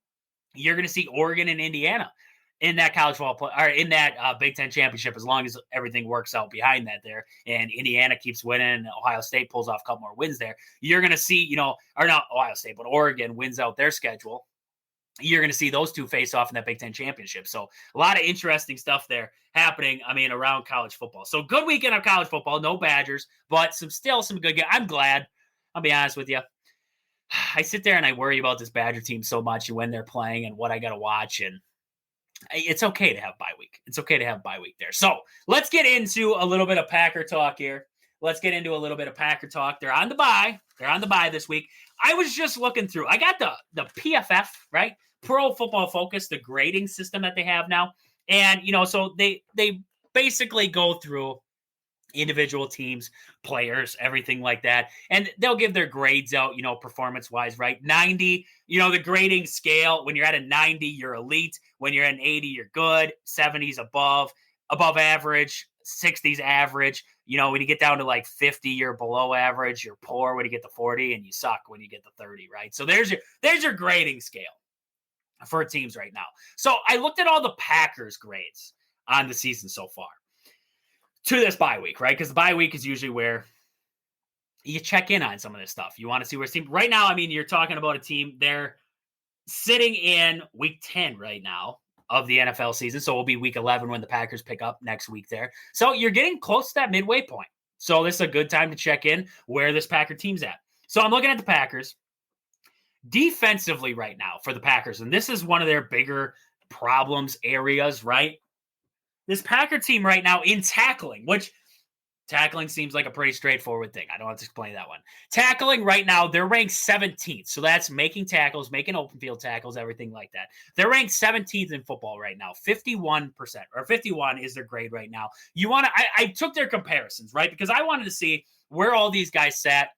you're going to see Oregon and Indiana in that college football or in that Big Ten championship, as long as everything works out behind that there, and Indiana keeps winning, and Ohio State pulls off a couple more wins there. You're going to see, or not Ohio State, but Oregon wins out their schedule. You're going to see those two face off in that Big Ten championship. So a lot of interesting stuff there happening, around college football. So good weekend of college football, no Badgers, but still some good games. I'm glad. I'll be honest with you. I sit there and I worry about this Badger team so much and when they're playing and what I got to watch. And it's okay to have bye week. It's okay to have bye week there. So let's get into a little bit of Packer talk here. They're on the bye. They're on the bye this week. I was just looking through. I got the PFF, right? Pro Football Focus, the grading system that they have now. And, so they basically go through individual teams, players, everything like that. And they'll give their grades out, performance-wise, right? 90, the grading scale, when you're at a 90, you're elite. When you're at an 80, you're good. 70's above average. 60's average. When you get down to like 50, you're below average. You're poor when you get to 40, and you suck when you get to 30, right? So there's your grading scale for teams right now. So I looked at all the Packers grades on the season so far to this bye week, right? Because the bye week is usually where you check in on some of this stuff. You want to see where team right now. You're talking about a team, they're sitting in week 10 right now of the NFL season. So it'll be week 11 when the Packers pick up next week there. So you're getting close to that midway point. So this is a good time to check in where this Packer team's at. So I'm looking at the Packers defensively right now for the Packers. And this is one of their bigger problems areas, right? This Packer team right now in tackling, which tackling seems like a pretty straightforward thing. I don't have to explain that one. Tackling right now, they're ranked 17th. So that's making tackles, making open field tackles, everything like that. They're ranked 17th in football right now. 51% or 51 is their grade right now. I took their comparisons, right? Because I wanted to see where all these guys sat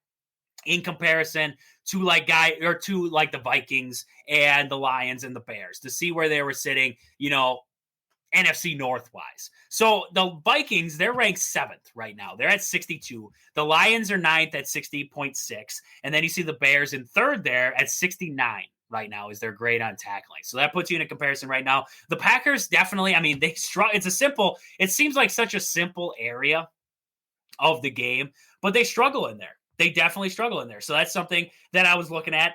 in comparison to the Vikings and the Lions and the Bears, to see where they were sitting, NFC North-wise. So the Vikings, they're ranked 7th right now. They're at 62. The Lions are 9th at 60.6. And then you see the Bears in 3rd there at 69 right now is their grade on tackling. So that puts you in a comparison right now. The Packers definitely, they struggle. It seems like such a simple area of the game, but they struggle in there. They definitely struggle in there. So that's something that I was looking at.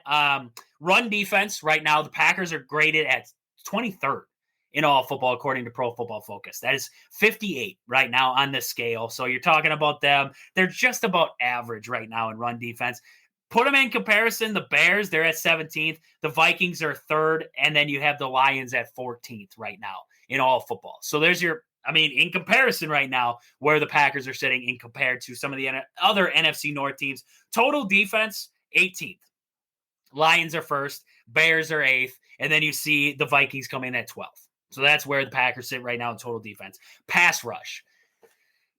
Run defense right now, the Packers are graded at 23rd. In all football, according to Pro Football Focus. That is 58 right now on the scale. So you're talking about them. They're just about average right now in run defense. Put them in comparison. The Bears, they're at 17th. The Vikings are 3rd. And then you have the Lions at 14th right now in all football. So there's in comparison right now, where the Packers are sitting in compared to some of the other NFC North teams. Total defense, 18th. Lions are 1st. Bears are 8th. And then you see the Vikings come in at 12th. So that's where the Packers sit right now in total defense. Pass rush.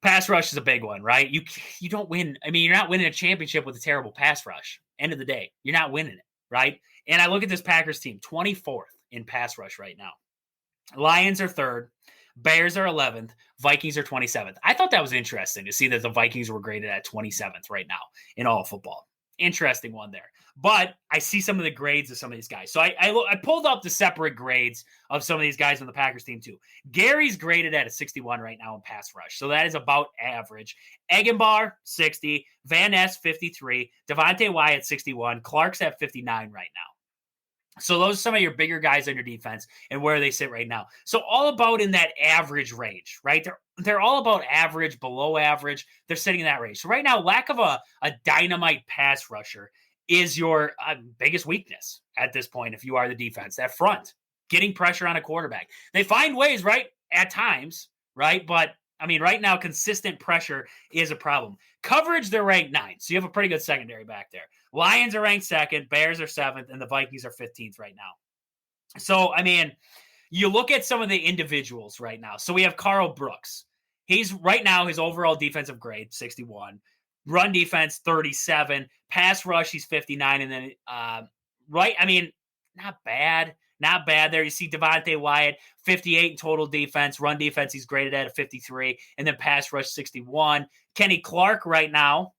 Pass rush is a big one, right? You don't win. You're not winning a championship with a terrible pass rush. End of the day, you're not winning it, right? And I look at this Packers team, 24th in pass rush right now. Lions are 3rd. Bears are 11th. Vikings are 27th. I thought that was interesting to see that the Vikings were graded at 27th right now in all football. Interesting one there. But I see some of the grades of some of these guys. So I pulled up the separate grades of some of these guys on the Packers team too. Gary's graded at a 61 right now in pass rush. So that is about average. Eggenbar, 60. Van Ness, 53. Devontae Wyatt, 61. Clark's at 59 right now. So those are some of your bigger guys on your defense and where they sit right now. So all about in that average range, right? They're all about average, below average. They're sitting in that range. So right now, lack of a dynamite pass rusher is your biggest weakness at this point if you are the defense. That front, getting pressure on a quarterback. They find ways, right, at times, right? But, right now, consistent pressure is a problem. Coverage, they're ranked 9th. So you have a pretty good secondary back there. Lions are ranked 2nd. Bears are 7th. And the Vikings are 15th right now. So, you look at some of the individuals right now. So we have Carl Brooks. He's right now, his overall defensive grade, 61. Run defense, 37. Pass rush, he's 59. And then, not bad. Not bad there. You see Devontae Wyatt, 58 in total defense. Run defense, he's graded at a 53. And then pass rush, 61. Kenny Clark right now,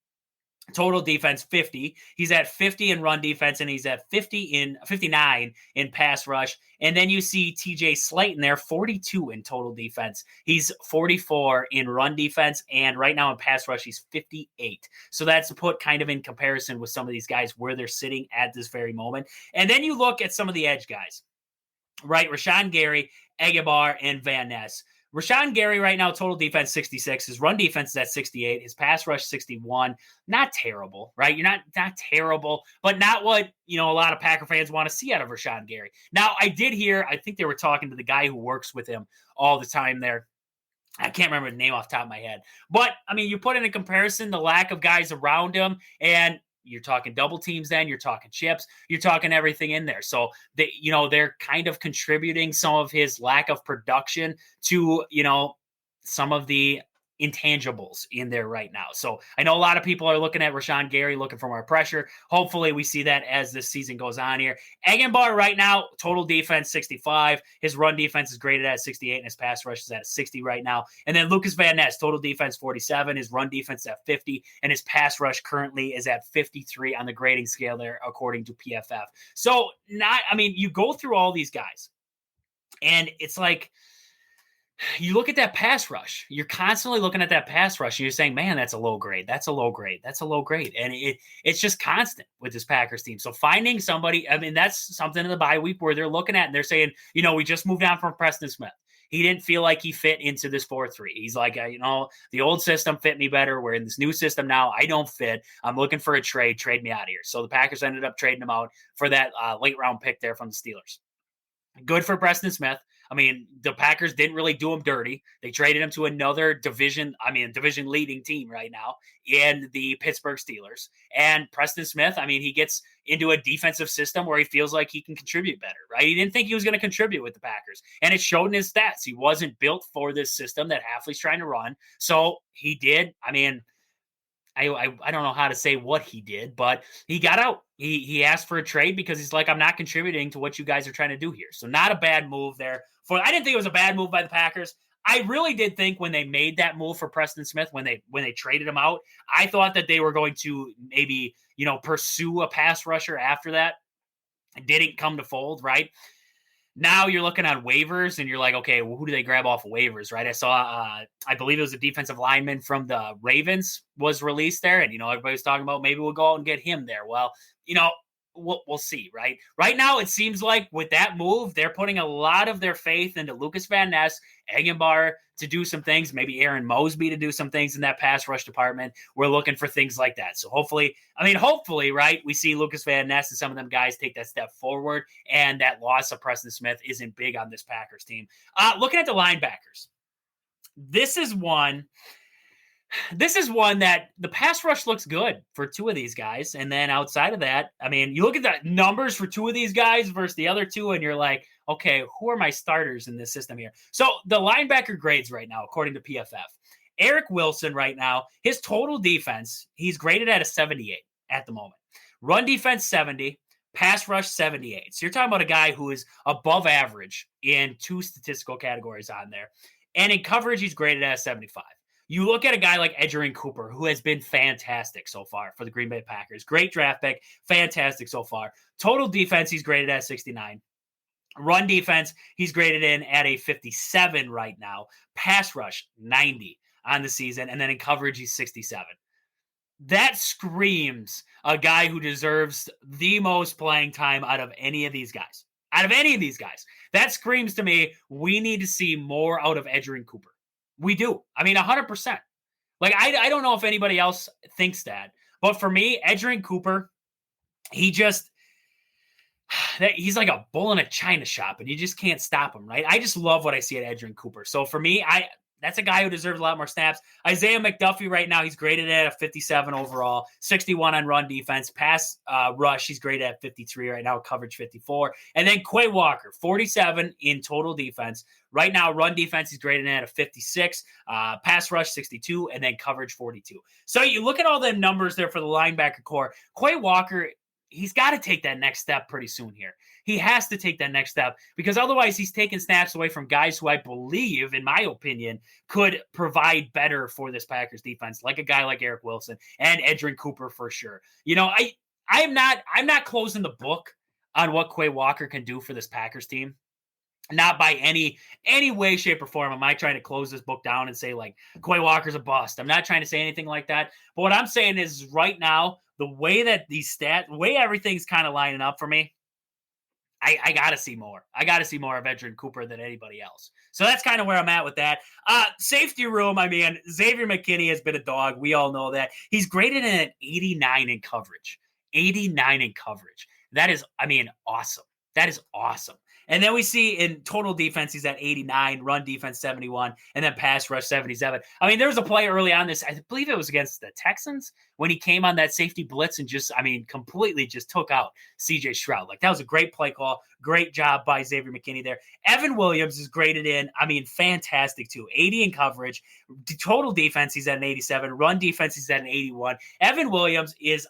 total defense 50. He's at 50 in run defense, and he's at 59 in pass rush. And then you see TJ Slayton there, 42 in total defense. He's 44 in run defense, and right now in pass rush, he's 58. So that's to put kind of in comparison with some of these guys where they're sitting at this very moment. And then you look at some of the edge guys, right? Rashawn Gary, Egebar, and Van Ness. Rashawn Gary right now, total defense 66. His run defense is at 68. His pass rush 61. Not terrible, right? You're not terrible, but not what, a lot of Packer fans want to see out of Rashawn Gary. Now, I did hear, I think they were talking to the guy who works with him all the time there. I can't remember the name off the top of my head. But, you put in a comparison the lack of guys around him, and you're talking double teams then, you're talking chips, you're talking everything in there. So, they're kind of contributing some of his lack of production to, some of the intangibles in there right now. So I know a lot of people are looking at Rashawn Gary, looking for more pressure. Hopefully we see that as this season goes on here. Egenbar right now, total defense 65. His run defense is graded at 68, and his pass rush is at 60 right now. And then Lucas Van Ness, total defense 47. His run defense at 50, and his pass rush currently is at 53 on the grading scale there, according to PFF. So you go through all these guys, and it's like, you look at that pass rush. You're constantly looking at that pass rush, and you're saying, man, that's a low grade. That's a low grade. That's a low grade. And it's just constant with this Packers team. So finding somebody, that's something in the bye week where they're looking at and they're saying, we just moved on from Preston Smith. He didn't feel like he fit into this 4-3. He's like, the old system fit me better. We're in this new system now. I don't fit. I'm looking for a trade. Trade me out of here. So the Packers ended up trading him out for that late round pick there from the Steelers. Good for Preston Smith. The Packers didn't really do him dirty. They traded him to another division leading team right now in the Pittsburgh Steelers. And Preston Smith, he gets into a defensive system where he feels like he can contribute better, right? He didn't think he was going to contribute with the Packers. And it showed in his stats. He wasn't built for this system that Hafley's trying to run. So he did. I don't know how to say what he did, but he got out. He asked for a trade because he's like, I'm not contributing to what you guys are trying to do here. So not a bad move there. I didn't think it was a bad move by the Packers. I really did think when they made that move for Preston Smith, when they traded him out, I thought that they were going to maybe, pursue a pass rusher after that. It didn't come to fold, right? Now you're looking on waivers and you're like, okay, well, who do they grab off of waivers, right? I saw, I believe it was a defensive lineman from the Ravens was released there. And, everybody was talking about maybe we'll go out and get him there. Well, we'll see, right? Right now, it seems like with that move, they're putting a lot of their faith into Lucas Van Ness, Egenbar to do some things, maybe Aaron Mosby to do some things in that pass rush department. We're looking for things like that. So hopefully, right, we see Lucas Van Ness and some of them guys take that step forward, and that loss of Preston Smith isn't big on this Packers team. Looking at the linebackers, this is one that the pass rush looks good for two of these guys. And then outside of that, you look at the numbers for two of these guys versus the other two, and you're like, okay, who are my starters in this system here? So the linebacker grades right now, according to PFF, Eric Wilson right now, his total defense, he's graded at a 78 at the moment. Run defense, 70. Pass rush, 78. So you're talking about a guy who is above average in two statistical categories on there. And in coverage, he's graded at a 75. You look at a guy like Edgerrin Cooper, who has been fantastic so far for the Green Bay Packers. Great draft pick, fantastic so far. Total defense, he's graded at 69. Run defense, he's graded in at a 57 right now. Pass rush, 90 on the season. And then in coverage, he's 67. That screams a guy who deserves the most playing time out of any of these guys. That screams to me, we need to see more out of Edgerrin Cooper. We do. 100%. Like, I don't know if anybody else thinks that. But for me, Edgerrin Cooper, he's like a bull in a china shop, and you just can't stop him, right? I just love what I see at Edgerrin Cooper. So for me, that's a guy who deserves a lot more snaps. Isaiah McDuffie right now, he's graded at a 57 overall, 61 on run defense. Pass rush, he's graded at 53 right now, coverage 54. And then Quay Walker, 47 in total defense. Right now, run defense, he's graded at a 56, pass rush 62, and then coverage 42. So you look at all the numbers there for the linebacker core. Quay Walker, he's got to take that next step pretty soon here. He has to take that next step because otherwise he's taking snaps away from guys who I believe, in my opinion, could provide better for this Packers defense, like a guy like Eric Wilson and Edgerrin Cooper for sure. I'm not closing the book on what Quay Walker can do for this Packers team. Not by any way, shape, or form am I trying to close this book down and say, like, Quay Walker's a bust. I'm not trying to say anything like that. But what I'm saying is right now, the way that the way everything's kind of lining up for me, I got to see more. I got to see more of Edgerrin Cooper than anybody else. So that's kind of where I'm at with that. Safety room, Xavier McKinney has been a dog. We all know that. He's graded in an 89 in coverage. 89 in coverage. That is, awesome. That is awesome. And then we see in total defense, he's at 89, run defense 71, and then pass rush 77. There was a play early on this, I believe it was against the Texans, when he came on that safety blitz and just, completely just took out CJ Stroud. Like, that was a great play call. Great job by Xavier McKinney there. Evan Williams is graded in, fantastic too. 80 in coverage. Total defense, he's at an 87. Run defense, he's at an 81. Evan Williams is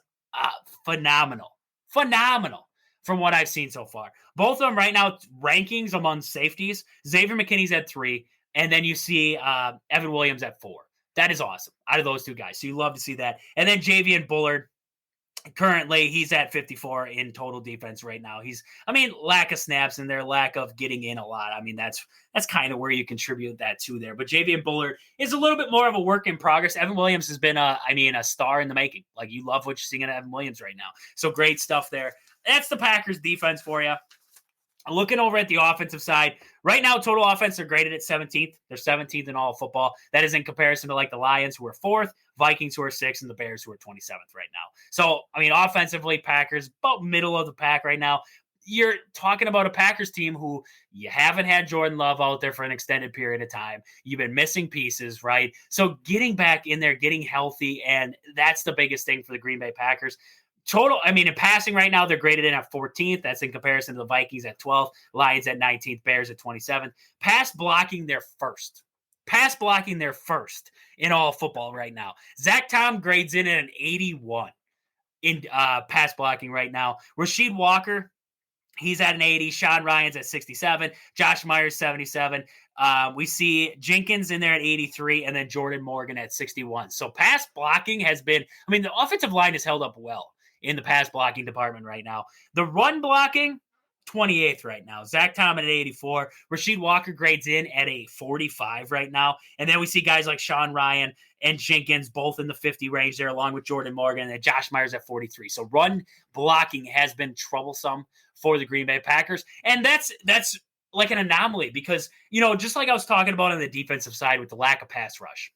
phenomenal. Phenomenal. From what I've seen so far. Both of them right now, rankings among safeties, Xavier McKinney's at 3, and then you see Evan Williams at 4. That is awesome out of those two guys. So you love to see that. And then Javian Bullard, currently he's at 54 in total defense right now. He's, lack of snaps and their lack of getting in a lot. That's kind of where you contribute that to there. But Javian Bullard is a little bit more of a work in progress. Evan Williams has been a star in the making. Like, you love what you're seeing in Evan Williams right now. So great stuff there. That's the Packers defense for you. Looking over at the offensive side, right now, total offense, they're graded at 17th. They're 17th in all of football. That is in comparison to like the Lions, who are 4th, Vikings, who are 6th, and the Bears, who are 27th right now. So, offensively, Packers, about middle of the pack right now. You're talking about a Packers team who you haven't had Jordan Love out there for an extended period of time. You've been missing pieces, right? So getting back in there, getting healthy, and that's the biggest thing for the Green Bay Packers. Total, in passing right now, they're graded in at 14th. That's in comparison to the Vikings at 12th, Lions at 19th, Bears at 27th. Pass blocking, they're first. Pass blocking, they're first in all football right now. Zach Tom grades in at an 81 in pass blocking right now. Rasheed Walker, he's at an 80. Sean Ryan's at 67. Josh Myers, 77. We see Jenkins in there at 83, and then Jordan Morgan at 61. So pass blocking has been, the offensive line has held up well in the pass blocking department right now. The run blocking, 28th right now. Zach Tom at 84. Rasheed Walker grades in at a 45 right now. And then we see guys like Sean Ryan and Jenkins both in the 50 range there, along with Jordan Morgan, and then Josh Myers at 43. So run blocking has been troublesome for the Green Bay Packers. And that's like an anomaly because, just like I was talking about on the defensive side with the lack of pass rush,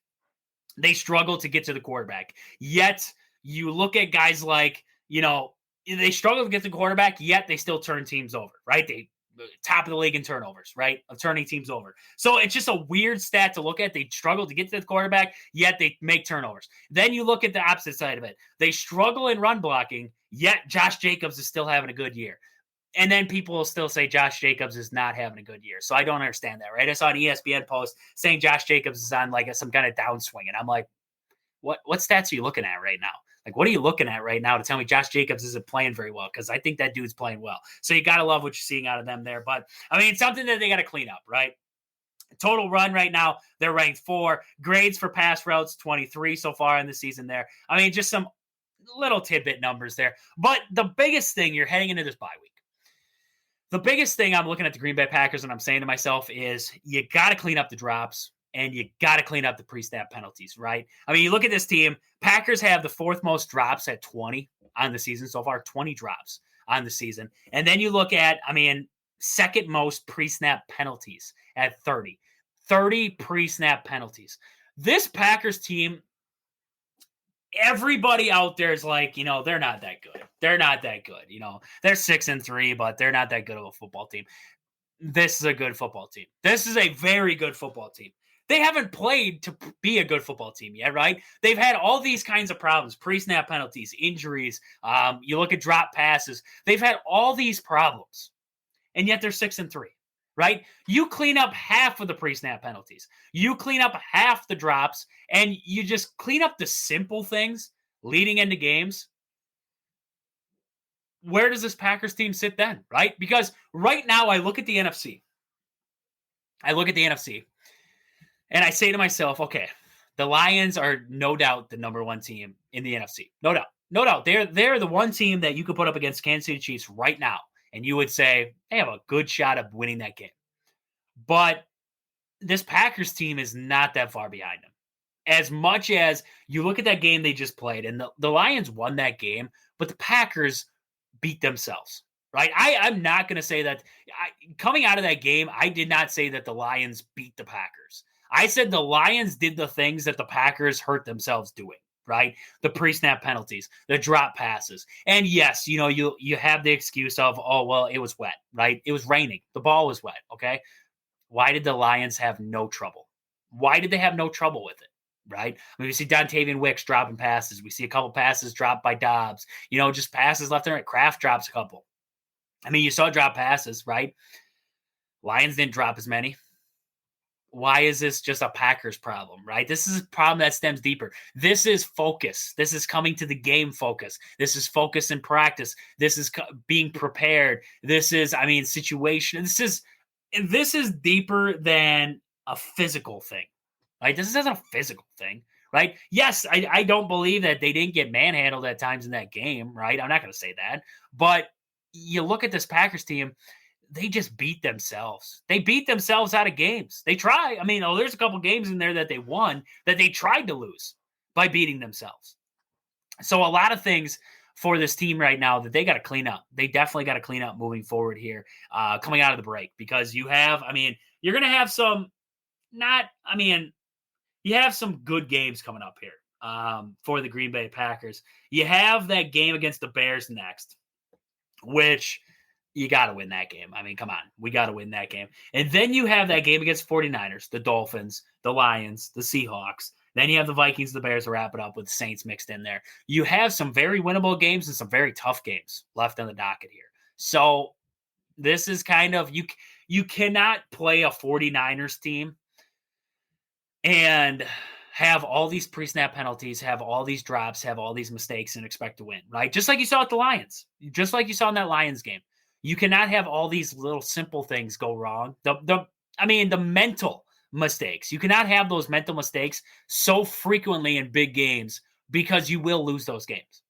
they struggle to get to the quarterback. Yet you look at guys like, they struggle to get the quarterback, yet they still turn teams over, right? They top of the league in turnovers, right? Of turning teams over. So it's just a weird stat to look at. They struggle to get to the quarterback, yet they make turnovers. Then you look at the opposite side of it. They struggle in run blocking, yet Josh Jacobs is still having a good year. And then people will still say Josh Jacobs is not having a good year. So I don't understand that, right? I saw an ESPN post saying Josh Jacobs is on like some kind of downswing. And I'm like, what stats are you looking at right now? Like, what are you looking at right now to tell me Josh Jacobs isn't playing very well? Because I think that dude's playing well. So you got to love what you're seeing out of them there. But, it's something that they got to clean up, right? Total run right now, they're ranked 4. Grades for pass routes, 23 so far in the season there. Just some little tidbit numbers there. But the biggest thing, you're heading into this bye week. The biggest thing I'm looking at the Green Bay Packers and I'm saying to myself is you got to clean up the drops. And you got to clean up the pre-snap penalties, right? You look at this team. Packers have the 4th most drops at 20 on the season so far, 20 drops on the season. And then you look at, 2nd most pre-snap penalties at 30. 30 pre-snap penalties. This Packers team, everybody out there is like, they're not that good. They're not that good. They're 6-3, but they're not that good of a football team. This is a good football team. This is a very good football team. They haven't played to be a good football team yet, right? They've had all these kinds of problems, pre-snap penalties, injuries. You look at drop passes. They've had all these problems, and yet they're 6-3, right? You clean up half of the pre-snap penalties. You clean up half the drops, and you just clean up the simple things leading into games. where does this Packers team sit then, right? Because right now I look at the NFC. And I say to myself, okay, the Lions are no doubt the number one team in the NFC. No doubt. No doubt. They're the one team that you could put up against Kansas City Chiefs right now, and you would say they have a good shot of winning that game. But this Packers team is not that far behind them. As much as you look at that game they just played, and the Lions won that game, but the Packers beat themselves, right? I'm not going to say that. Coming out of that game, I did not say that the Lions beat the Packers. I said the Lions did the things that the Packers hurt themselves doing, right? The pre-snap penalties, the drop passes. And yes, you have the excuse of, oh, well, it was wet, right? It was raining. The ball was wet, okay? Why did the Lions have no trouble? Why did they have no trouble with it? Right? I mean, we see Dontavian Wicks dropping passes. We see a couple passes dropped by Dobbs. Just passes left and right. Kraft drops a couple. I mean, you saw drop passes, right? Lions didn't drop as many. Why is this just a Packers problem, right? This is a problem that stems deeper. This is focus. This is coming to the game focus. This is focus in practice. This is being prepared. This is, situation. This is deeper than a physical thing. Right? This isn't a physical thing, right? Yes, I don't believe that they didn't get manhandled at times in that game, right? I'm not going to say that. But you look at this Packers team, they just beat themselves. They beat themselves out of games. They try. There's a couple games in there that they won that they tried to lose by beating themselves. So a lot of things for this team right now that they got to clean up. They definitely got to clean up moving forward here, coming out of the break, because you're going to have you have some good games coming up here for the Green Bay Packers. You have that game against the Bears next, which you got to win that game. Come on. We got to win that game. And then you have that game against 49ers, the Dolphins, the Lions, the Seahawks. Then you have the Vikings, the Bears to wrap it up with the Saints mixed in there. You have some very winnable games and some very tough games left on the docket here. So this is kind of, you cannot play a 49ers team and have all these pre-snap penalties, have all these drops, have all these mistakes, and expect to win, right? Just like you saw at the Lions. Just like you saw in that Lions game. You cannot have all these little simple things go wrong. The mental mistakes. You cannot have those mental mistakes so frequently in big games, because you will lose those games,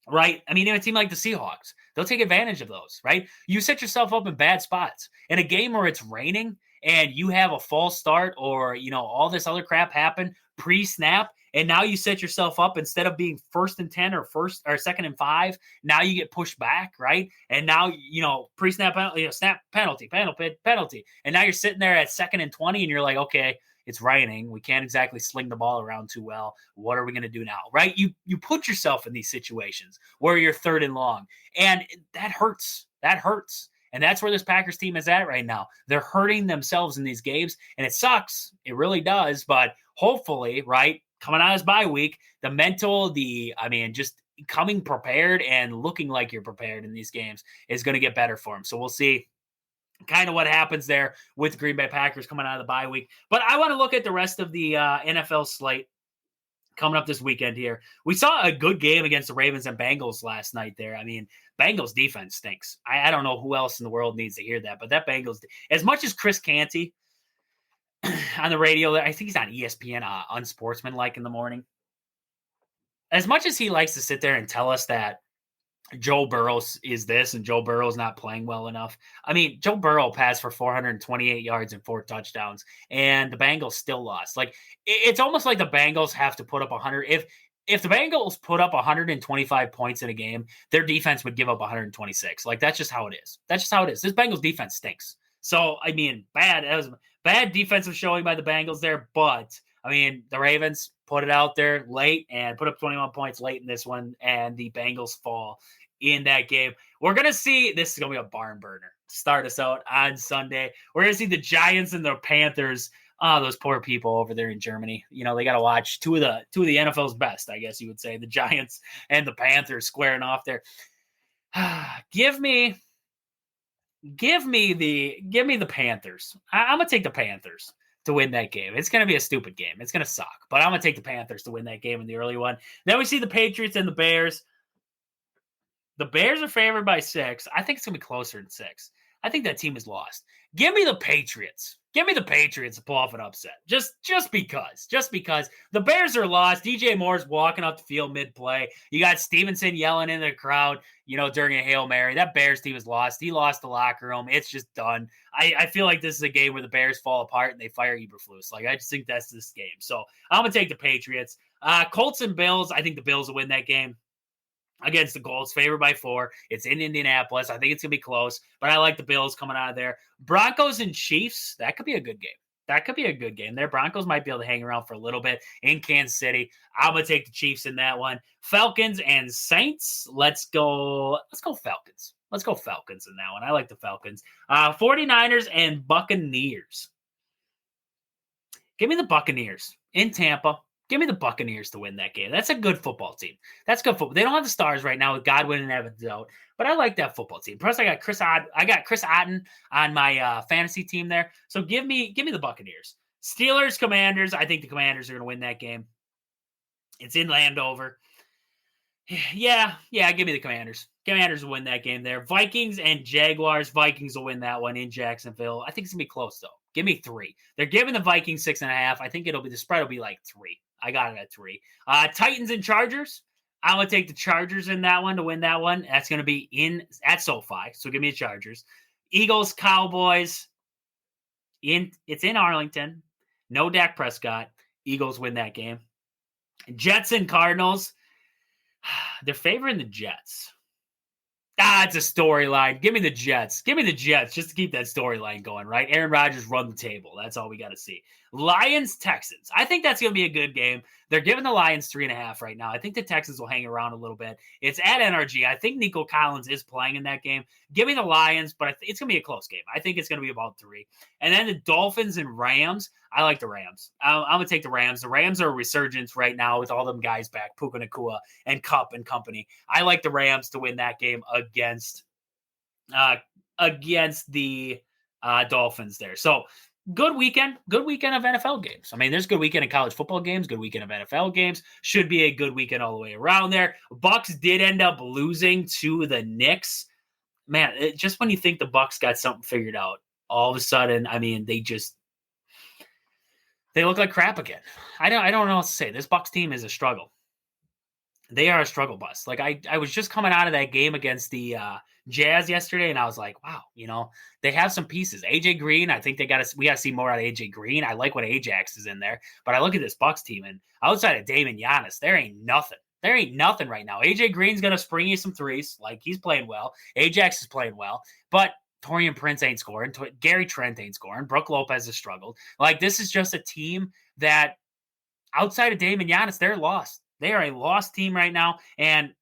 right? In a team like the Seahawks, they'll take advantage of those, right? You set yourself up in bad spots. In a game where it's raining and you have a false start, or, all this other crap happen pre-snap, and now you set yourself up, instead of being 1st and 10 or 2nd and 5, now you get pushed back, right? And now, pre-snap penalty, snap penalty. And now you're sitting there at 2nd and 20, and you're like, okay, it's raining. We can't exactly sling the ball around too well. What are we going to do now, right? You put yourself in these situations where you're 3rd and long, and that hurts. That hurts. And that's where this Packers team is at right now. They're hurting themselves in these games, and it sucks. It really does. But hopefully, right, coming out of this bye week, the mental, just coming prepared and looking like you're prepared in these games is going to get better for them. So we'll see kind of what happens there with Green Bay Packers coming out of the bye week. But I want to look at the rest of the NFL slate coming up this weekend here. We saw a good game against the Ravens and Bengals last night there. Bengals defense stinks. I don't know who else in the world needs to hear that, but that Bengals, as much as Chris Canty on the radio, I think he's on ESPN, Unsportsmanlike in the morning. As much as he likes to sit there and tell us that Joe Burrow is this and Joe Burrow's not playing well enough. Joe Burrow passed for 428 yards and 4 touchdowns, and the Bengals still lost. It's almost like the Bengals have to put up 100. If the Bengals put up 125 points in a game, their defense would give up 126. That's just how it is. That's just how it is. This Bengals defense stinks. So, bad. It was bad defensive showing by the Bengals there, but the Ravens put it out there late and put up 21 points late in this one, and the Bengals fall in that game. We're going to see, this is going to be a barn burner to start us out on Sunday. We're going to see the Giants and the Panthers. Those poor people over there in Germany. They got to watch two of the NFL's best, I guess you would say, the Giants and the Panthers squaring off there. Give me the Panthers. I'm going to take the Panthers to win that game. It's going to be a stupid game. It's going to suck, but I'm going to take the Panthers to win that game in the early one. Then we see the Patriots and the Bears. The Bears are favored by 6. I think it's going to be closer than 6. I think that team is lost. Give me the Patriots. Give me the Patriots to pull off an upset. Just because. Just because. The Bears are lost. DJ Moore's walking up the field mid-play. You got Stevenson yelling in the crowd, during a Hail Mary. That Bears team is lost. He lost the locker room. It's just done. I feel like this is a game where the Bears fall apart and they fire Eberflus. I just think that's this game. So I'm going to take the Patriots. Colts and Bills. I think the Bills will win that game against the Colts, favored by 4. It's in Indianapolis. I think it's going to be close, but I like the Bills coming out of there. Broncos and Chiefs, that could be a good game. That could be a good game there. Broncos might be able to hang around for a little bit in Kansas City. I'm going to take the Chiefs in that one. Falcons and Saints, let's go Falcons. Let's go Falcons in that one. I like the Falcons. 49ers and Buccaneers. Give me the Buccaneers in Tampa. Give me the Buccaneers to win that game. That's a good football team. That's good football. They don't have the stars right now with Godwin and Evans out, but I like that football team. Plus, I got Chris Otten on my fantasy team there. So give me the Buccaneers. Steelers, Commanders. I think the Commanders are going to win that game. It's in Landover. Yeah. Give me the Commanders. Commanders will win that game there. Vikings and Jaguars. Vikings will win that one in Jacksonville. I think it's going to be close, though. Give me 3. They're giving the Vikings 6.5. I think the spread will be like 3. I got it at 3. Titans and Chargers. I'm going to take the Chargers in that one to win that one. That's going to be at SoFi. So give me the Chargers. Eagles, Cowboys. It's in Arlington. No Dak Prescott. Eagles win that game. Jets and Cardinals. They're favoring the Jets. It's a storyline. Give me the Jets. Give me the Jets just to keep that storyline going, right? Aaron Rodgers run the table. That's all we got to see. Lions, Texans. I think that's going to be a good game. They're giving the Lions 3.5 right now. I think the Texans will hang around a little bit. It's at NRG. I think Nico Collins is playing in that game. Give me the Lions, but it's going to be a close game. I think it's going to be about 3. And then the Dolphins and Rams. I like the Rams. I'm going to take the Rams. The Rams are a resurgence right now with all them guys back, Puka Nacua and Kupp and company. I like the Rams to win that game against the Dolphins there. So good weekend of NFL games. I mean, there's good weekend of college football games, good weekend of NFL games. Should be a good weekend all the way around there. Bucks did end up losing to the Knicks. Man, just when you think the Bucks got something figured out, all of a sudden, I mean, they look like crap again. I don't know what to say. This Bucks team is a struggle. They are a struggle bus. I was just coming out of that game against the Jazz yesterday, and I was like, wow, they have some pieces. AJ Green, I think we got to see more out of AJ Green. I like what Ajax is in there, but I look at this Bucks team, and outside of Damon Giannis, there ain't nothing. There ain't nothing right now. AJ Green's gonna spring you some threes, he's playing well. Ajax is playing well, but Taurean Prince ain't scoring. Gary Trent ain't scoring. Brooke Lopez has struggled. This is just a team that, outside of Damon Giannis, they're lost. They are a lost team right now. And,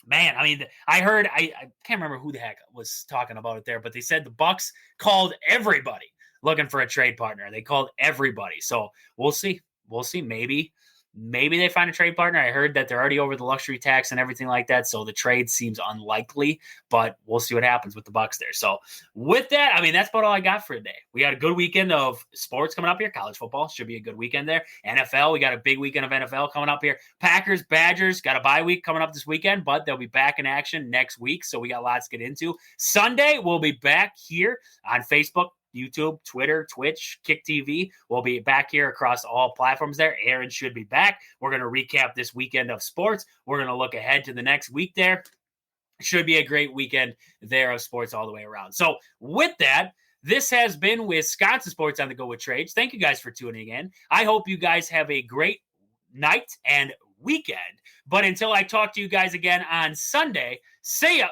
man, I mean, I heard, I can't remember who the heck was talking about it there, but they said the Bucks called everybody looking for a trade partner. They called everybody. So we'll see. We'll see. Maybe they find a trade partner. I heard that they're already over the luxury tax and everything like that, so the trade seems unlikely, but we'll see what happens with the Bucks there. So with that, I mean, that's about all I got for today. We got a good weekend of sports coming up here. College football should be a good weekend there. NFL, we got a big weekend of NFL coming up here. Packers, Badgers, got a bye week coming up this weekend, but they'll be back in action next week, so we got lots to get into. Sunday, we'll be back here on Facebook, YouTube, Twitter, Twitch, Kick TV. We'll be back here across all platforms there. Aaron should be back. We're going to recap this weekend of sports. We're going to look ahead to the next week there. Should be a great weekend there of sports all the way around. So with that, this has been Wisconsin Sports on the Go with Trage. Thank you guys for tuning in. I hope you guys have a great night and weekend. But until I talk to you guys again on Sunday, see ya.